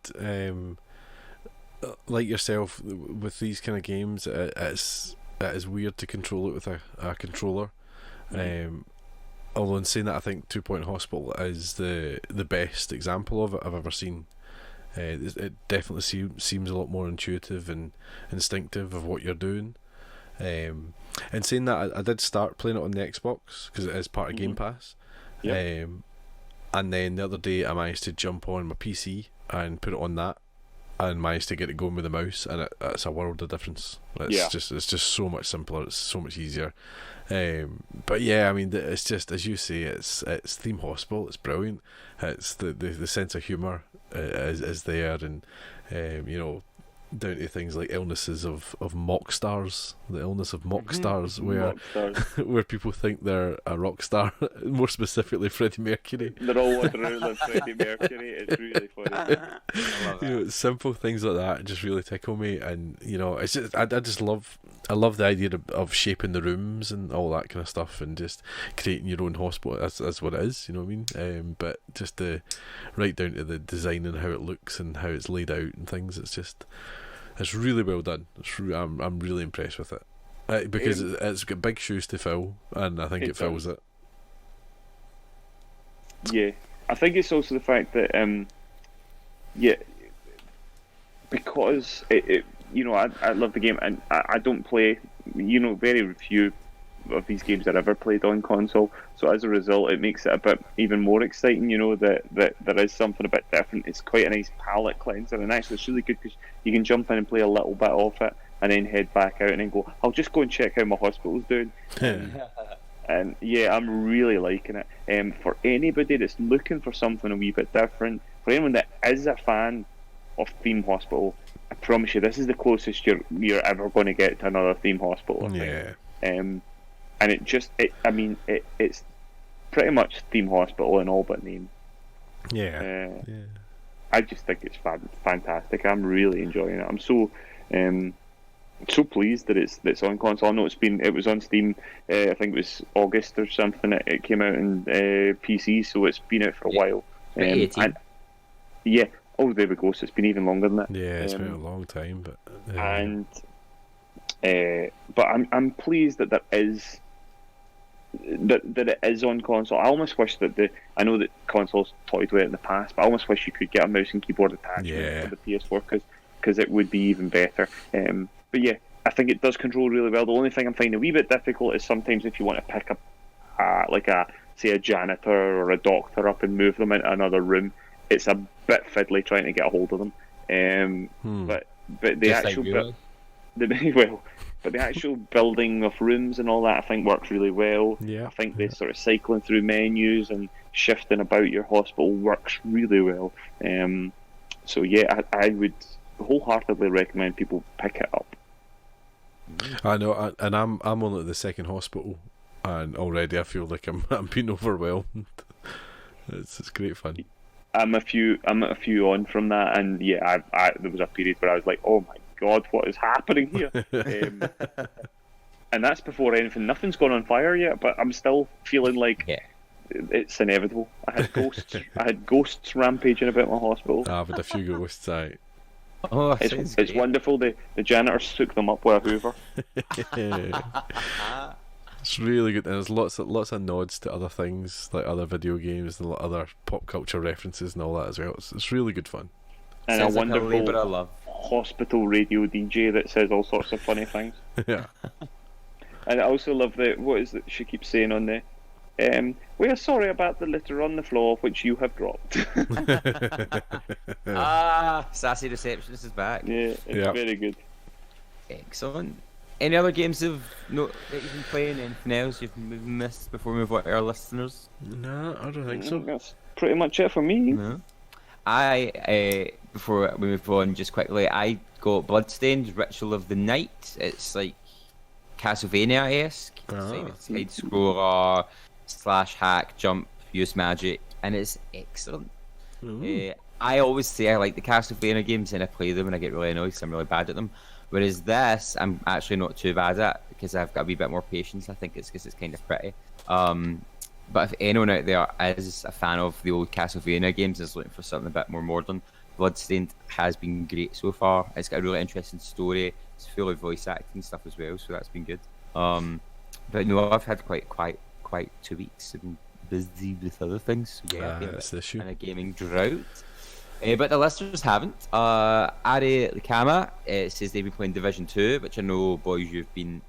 Like yourself, with these kind of games, it is weird to control it with a controller. Although in saying that, I think 2 Point Hospital is the best example of it I've ever seen. It definitely seems a lot more intuitive and instinctive of what you're doing. And saying that, I did start playing it on the Xbox because it is part of Game Pass.
Yep.
And then the other day I managed to jump on my PC and put it on that, and managed to get it going with the mouse, and it's a world of difference. It's just so much simpler. It's so much easier. But yeah, I mean, it's just, as you say, it's Theme Hospital. It's brilliant. It's the sense of humour is there, and you know, down to things like illnesses of mock stars, the illness of mock stars, where people think they're a rock star, more specifically Freddie Mercury.
They're all wandering around like Freddie Mercury. It's really funny.
You know, simple things like that just really tickle me, and you know, it's just I love the idea of shaping the rooms and all that kind of stuff, and just creating your own hospital. That's what it is, you know what I mean? But just right down to the design and how it looks and how it's laid out and things. It's really well done. I'm really impressed with it, because it's got big shoes to fill, and I think it fills it.
Yeah, I think it's also the fact that because it you know, I love the game, and I don't play, you know, very few of these games are ever played on console, so as a result it makes it a bit even more exciting, you know, that there is something a bit different. It's quite a nice palate cleanser, and actually it's really good because you can jump in and play a little bit of it and then head back out and then go, I'll just go and check how my hospital's doing. And yeah, I'm really liking it. For anybody that's looking for something a wee bit different, for anyone that is a fan of Theme Hospital, I promise you this is the closest you're ever going to get to another Theme Hospital. And it's pretty much Theme Hospital in all but name. I just think it's fantastic. I'm really enjoying it. I'm so pleased that it's on console. I know it was on Steam. I think it was August or something. It came out in PC, so it's been out for a while. Oh, there we go. So it's been even longer than that.
Yeah, it's been a long time, but
but I'm pleased that there is. That it is on console. I almost wish that I know that consoles toyed with it in the past, but I almost wish you could get a mouse and keyboard attachment for the PS4 because it would be even better. But yeah, I think it does control really well. The only thing I'm finding a wee bit difficult is sometimes if you want to pick up say a janitor or a doctor up and move them into another room, it's a bit fiddly trying to get a hold of them. But the
Just
actual
like real life.
but the actual building of rooms and all that, I think works really well.
Yeah,
I think the sort of cycling through menus and shifting about your hospital works really well. So yeah, I would wholeheartedly recommend people pick it up.
I know, and I'm only at the second hospital, and already I feel like I'm being overwhelmed. It's great fun.
I'm a few on from that, and yeah, there was a period where I was like, oh my god, what is happening here? And that's before anything. Nothing's gone on fire yet, but I'm still feeling like it's inevitable. I had ghosts rampaging about my hospital.
I've had a few ghosts.
Oh,
It's wonderful. The janitors took them up with a hoover.
It's really good, and there's lots of nods to other things, like other video games and other pop culture references and all that as well. It's really good fun.
And
sounds
a
like
wonderful
labour of love.
hospital radio DJ that says all sorts of funny things.
Yeah.
And I also love what is it she keeps saying on there? We are sorry about the litter on the floor which you have dropped.
Sassy Receptionist is back.
Yeah, it's very good.
Excellent. Any other games that you've been playing? Anything else you've missed before we move on to our listeners?
No, I don't think so.
That's pretty much it for me.
No. Before we move on, just quickly, I got Bloodstained Ritual of the Night. It's like Castlevania-esque. It's side scroller / hack, jump, use magic, and it's excellent. I always say I like the Castlevania games and I play them and I get really annoyed because I'm really bad at them. Whereas this, I'm actually not too bad at because I've got a wee bit more patience. I think it's because it's kind of pretty. But if anyone out there is a fan of the old Castlevania games and is looking for something a bit more modern, Bloodstained has been great so far. It's got a really interesting story. It's full of voice acting stuff as well, so that's been good. But no, I've had quite 2 weeks. I've been busy with other things. So yeah,
that's the issue.
And a gaming drought. But the listeners haven't. Ari Likama says they've been playing Division 2, which I know, boys, you've been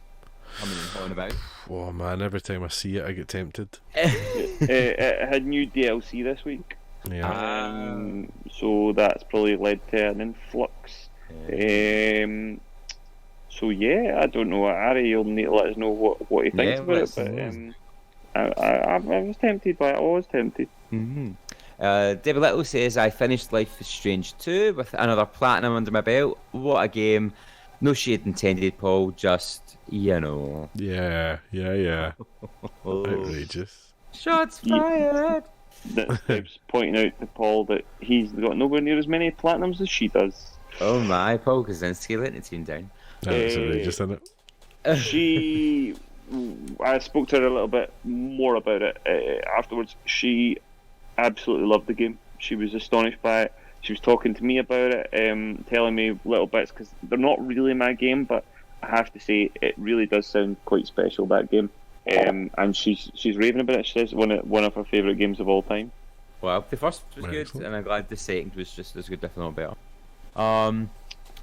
coming and on about.
Oh man, every time I see it, I get tempted.
It had new DLC this week.
Yeah.
So that's probably led to an influx. So yeah, I don't know. Ari, you'll need to let us know what he thinks about it. But I was tempted by it. I was tempted.
Mm-hmm. David Little says, I finished Life is Strange 2 with another platinum under my belt. What a game. No shade intended, Paul, just, you know.
Yeah. Outrageous.
Shots fired!
Dave's pointing out to Paul that he's got nowhere near as many platinums as she does.
Oh my, Paul Kaczynski letting the team down.
That's outrageous, isn't it?
I spoke to her a little bit more about it afterwards. She absolutely loved the game. She was astonished by it. She was talking to me about it, telling me little bits because they're not really my game, but I have to say it really does sound quite special, that game. And she's raving about it. She says one of her favourite games of all time.
Well, the first was good, and I'm glad the second was just as good, if not better.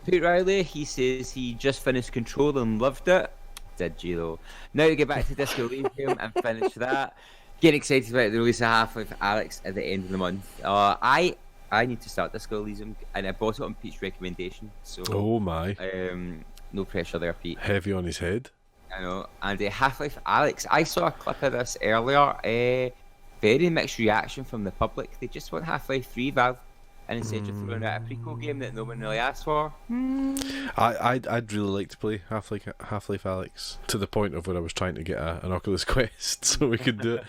Pete Riley, he says he just finished Control and loved it. Did you though? Now to get back to Disco Elysium and finish that. Getting excited about the release of Half-Life Alyx at the end of the month. I need to start Disco Elysium, and I bought it on Pete's recommendation. So
oh my.
No pressure there, Pete.
Heavy on his head.
I know. And Half-Life Alyx, I saw a clip of this earlier. Very mixed reaction from the public. They just want Half-Life 3, Valve, and instead of throwing out a prequel game that no one really asked for.
I'd really like to play Half-Life Alyx to the point of where I was trying to get an Oculus Quest so we could do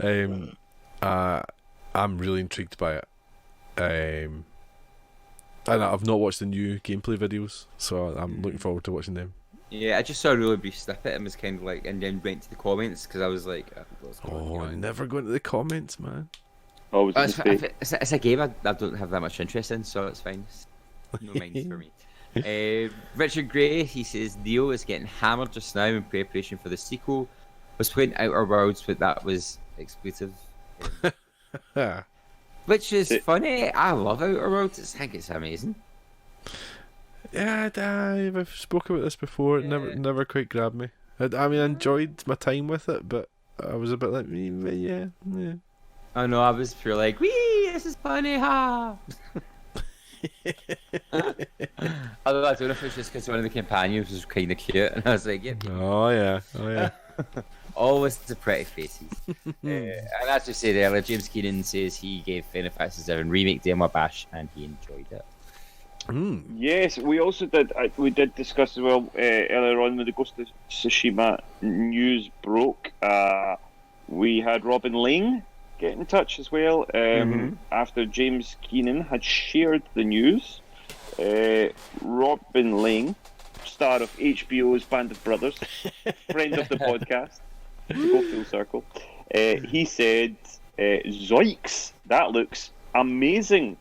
it. I'm really intrigued by it. And I've not watched the new gameplay videos, so I'm looking forward to watching them.
Yeah, I just saw a really brief snippet and was kind of like, and then went to the comments because I was like, what's going on?
Never go into the comments, man.
Always
it's a game I don't have that much interest in, so it's fine. No minds for me. Richard Gray, he says Neo is getting hammered just now in preparation for the sequel. Was playing Outer Worlds, but that was exclusive. Which is funny. I love Outer Worlds. I think it's amazing.
Yeah, I've spoken about this before. It never quite grabbed me. I enjoyed my time with it, but I was a bit like, yeah.
Oh no, I was pure like, wee, this is funny, ha! Although I don't know if it's just because one of the companions was kind of cute, and I was like, yep.
Oh yeah.
Always the pretty faces. And as we said earlier, James Keenan says he gave Final Fantasy VII Remake demo a bash and he enjoyed it.
Yes, we also did. We did discuss as well earlier on when the Ghost of Tsushima news broke. We had Robin Ling get in touch as well after James Keenan had shared the news. Robin Ling, star of HBO's Band of Brothers, friend of the podcast, to go full circle. He said, "Zoiks, that looks amazing."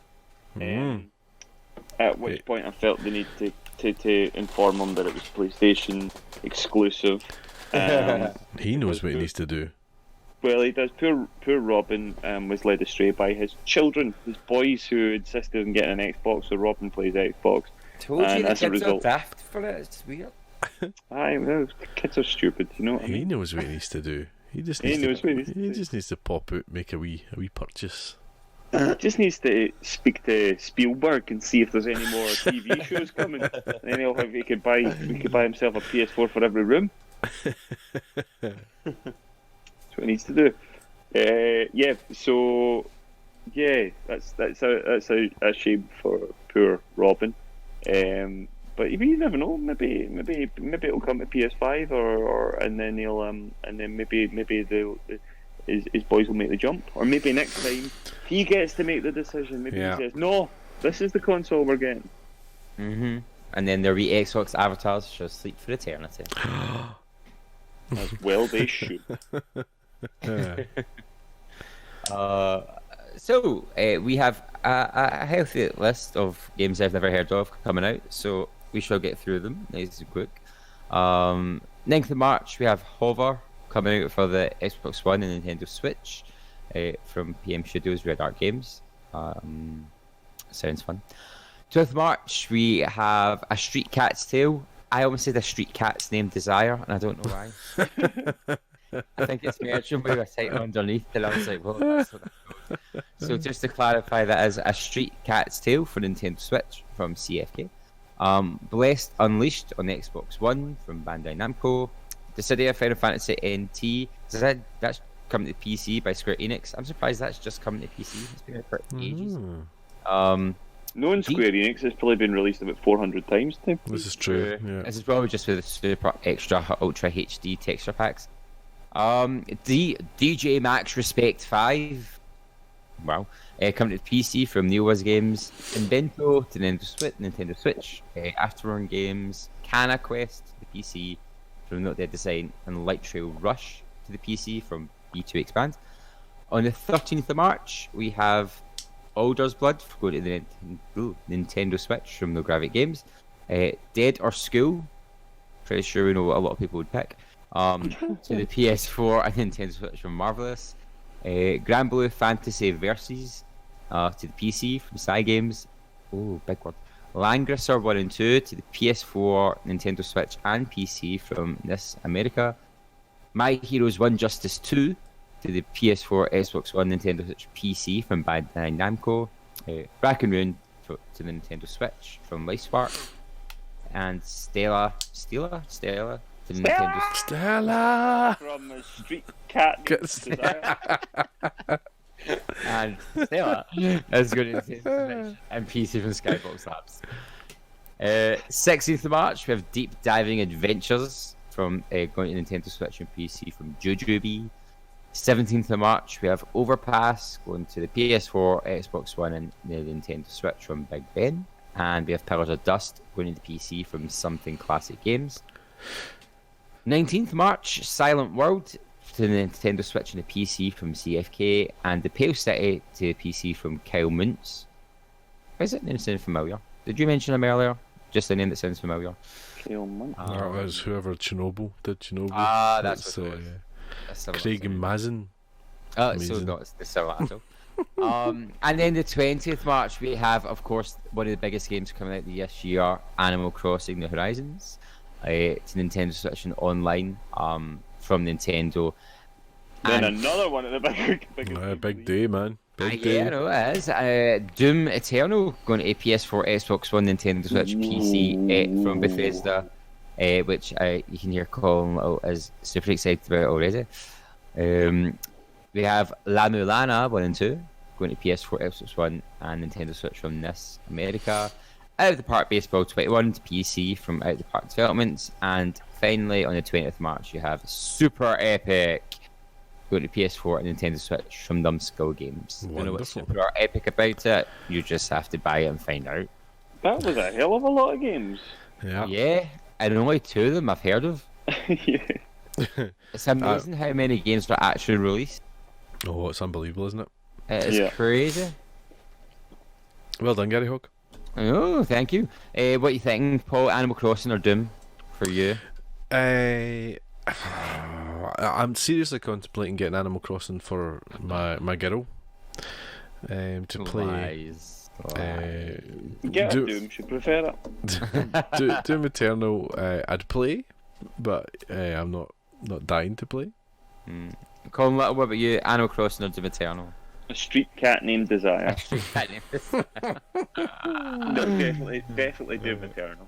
At which point I felt the need to inform him that it was PlayStation exclusive.
He knows what he needs to do.
Well, he does. Poor Robin was led astray by his children, his boys, who insisted on getting an Xbox. So Robin plays Xbox.
Told you
And
the
as a
kids are
result-
daft for it. It's weird.
I know, kids are stupid. You know what I
He
mean?
knows what he needs to do. He just
He
needs
knows what he needs
to.
to
He
do.
just needs to pop out, make a wee purchase.
Just needs to speak to Spielberg and see if there's any more TV shows coming. And then he could buy himself a PS4 for every room. That's what he needs to do. That's a shame for poor Robin. But you never know. Maybe it'll come to PS5 or and then he'll and then maybe his boys will make the jump, or maybe next time he gets to make the decision. Maybe he says, "No, this is the console we're getting."
And then their wee Xbox avatars shall sleep for eternity.
As well they should.
So we have a healthy list of games I've never heard of coming out, so we shall get through them nice and quick. 9th of March we have Hover coming out for the Xbox One and Nintendo Switch from PM Studios Red Art Games. Sounds fun. 12th of March we have a Street Cat's Tale. I almost said a Street Cat's named Desire, and I don't know why. I think it's mentioned with a title underneath, and I was like, well, that's what that's called. So just to clarify, that is a Street Cat's Tale for Nintendo Switch from CFK. Blessed Unleashed on the Xbox One from Bandai Namco. Dissidia Final Fantasy NT. That's coming to PC by Square Enix. I'm surprised that's just coming to PC. It's been out for ages.
Knowing Square Enix has probably been released about 400 times now.
This is true. Yeah.
This is probably just with the super extra ultra HD texture packs. DJ Max Respect 5. Wow. Coming to PC from NeoWiz Games. Invento to Nintendo Switch. Afterburn Games. Cana Quest to the PC from Not Dead Design. And Light Trail Rush to the PC from B2 Expand. On the 13th of March, we have Alder's Blood going to the Nintendo Switch from No Gravity Games. Dead or School. Pretty sure we know what a lot of people would pick. To the PS4 and Nintendo Switch from Marvelous. Grand Blue Fantasy Versus to the PC from Cygames. Oh, big word. Langrisser 1 and 2 to the PS4, Nintendo Switch and PC from NIS America. My Heroes 1 Justice 2 to the PS4, Xbox One, Nintendo Switch, PC from Bandai Namco. Bracken Rune to the Nintendo Switch from Lifespark. And Stella to the Nintendo
Stella!
From a Street Cat. Desire.
And Stella is going to Nintendo Switch and PC from Skybox Labs. 16th of March, we have Deep Diving Adventures from going to Nintendo Switch and PC from Jujubee. 17th of March, we have Overpass going to the PS4, Xbox One, and the Nintendo Switch from Big Ben. And we have Pillars of Dust going to the PC from Something Classic Games. 19th March, Silent World to the Nintendo Switch and the PC from CFK. And The Pale City to the PC from Kyle Muntz. Is it name sound familiar? Did you mention him earlier? Just a name that sounds familiar.
Kale Muntz.
That was whoever Chernobyl did. Chernobyl.
That's what it was.
yeah.
That's similar
Craig
sound.
Mazin.
So
Amazing.
not the similar at all. And then the 20th March, we have, of course, one of the biggest games coming out this year, Animal Crossing: New Horizons. It's Nintendo Switch and online from Nintendo.
Then
And
another one of the big
Big day, man. Big
Yeah,
day.
no, it is. Doom Eternal going to PS4, Xbox One, Nintendo Switch, PC from Bethesda, which you can hear Colin is super excited about already. We have La Mulana 1 and 2 going to PS4, Xbox One, and Nintendo Switch from NIS America. Out of the Park Baseball 21 to PC from Out of the Park Developments, and finally on the 20th of March you have Super Epic going to PS4 and Nintendo Switch from Numbskull Games. You know what's
Wonderful.
super epic about it? You just have to buy it and find out.
That was a hell of a lot of games.
Yeah.
Yeah, and only 2 of them I've heard of.
Yeah.
It's amazing how many games are actually released.
Oh, it's unbelievable, isn't it?
It is
Yeah.
crazy.
Well done, Gary Hogg.
Oh, thank you. What you think, Paul? Animal Crossing or Doom for you?
I'm seriously contemplating getting Animal Crossing for my girl to play.
Lies.
Get a
Do-
Doom, she prefer it.
Doom Eternal, I'd play, but I'm not dying to play.
Colin, what about you? Animal Crossing or Doom Eternal?
A street cat named Desire. No, definitely Doom Eternal.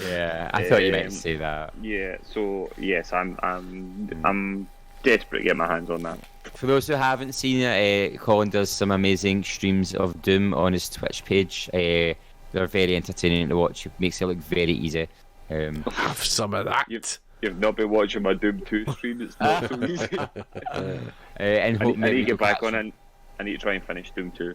Yeah, I thought you might say that.
Yeah, so yes, I'm desperate to get my hands on that.
For those who haven't seen it, Colin does some amazing streams of Doom on his Twitch page. They're very entertaining to watch. It makes it look very easy.
Have some of that.
You've not been watching my Doom 2 stream. It's not so easy.
And
I
hope
need
maybe
to get
you'll
back
catch-
on and I need to try and finish Doom 2.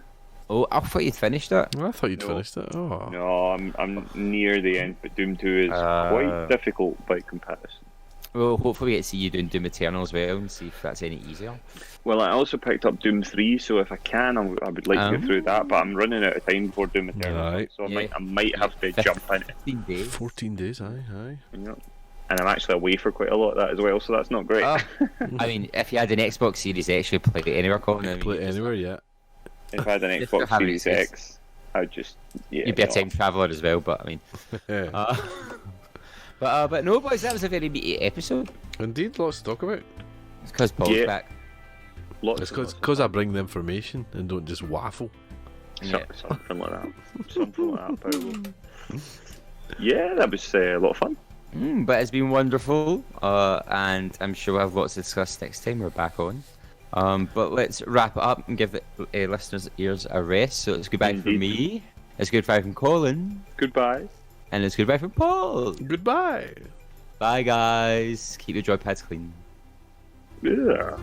Oh, I thought you'd finished it.
Well, I thought you'd
No.
finished it. Oh.
No, I'm near the end, but Doom 2 is quite difficult by comparison.
Well, hopefully we get to see you doing Doom Eternal as well and see if that's any easier.
Well, I also picked up Doom 3, so if I can, I would like to get through that, but I'm running out of time before Doom Eternal,
Right.
so
Yeah.
I might have to jump in it.
15 days.
14 days, aye.
You know? And I'm actually away for quite a lot of that as well, so that's not great.
I mean, if you had an Xbox Series X, you'd play it anywhere, Colin. I mean,
Play
you'd
it
just-
anywhere yet.
If I had an
Just
Xbox
have it
Series
exist.
X, I'd just... Yeah,
You'd be a
no.
time traveller as well, but I mean...
Yeah.
But no, boys, that was a very meaty episode.
Indeed, lots to talk about.
It's because Paul's
Yeah.
back.
Lots
It's
and lots.
because I bring the information and don't just waffle.
Yeah.
Something like that. Something like that, Paolo. Yeah, that was a lot of fun.
But it's been wonderful, and I'm sure we'll have lots to discuss next time we're back on. But let's wrap it up and give the listeners' ears a rest. So it's goodbye from
Indeed.
me, it's goodbye from Colin,
Goodbye.
and it's goodbye from Paul.
Goodbye.
Bye, guys. Keep your joypads clean.
Yeah.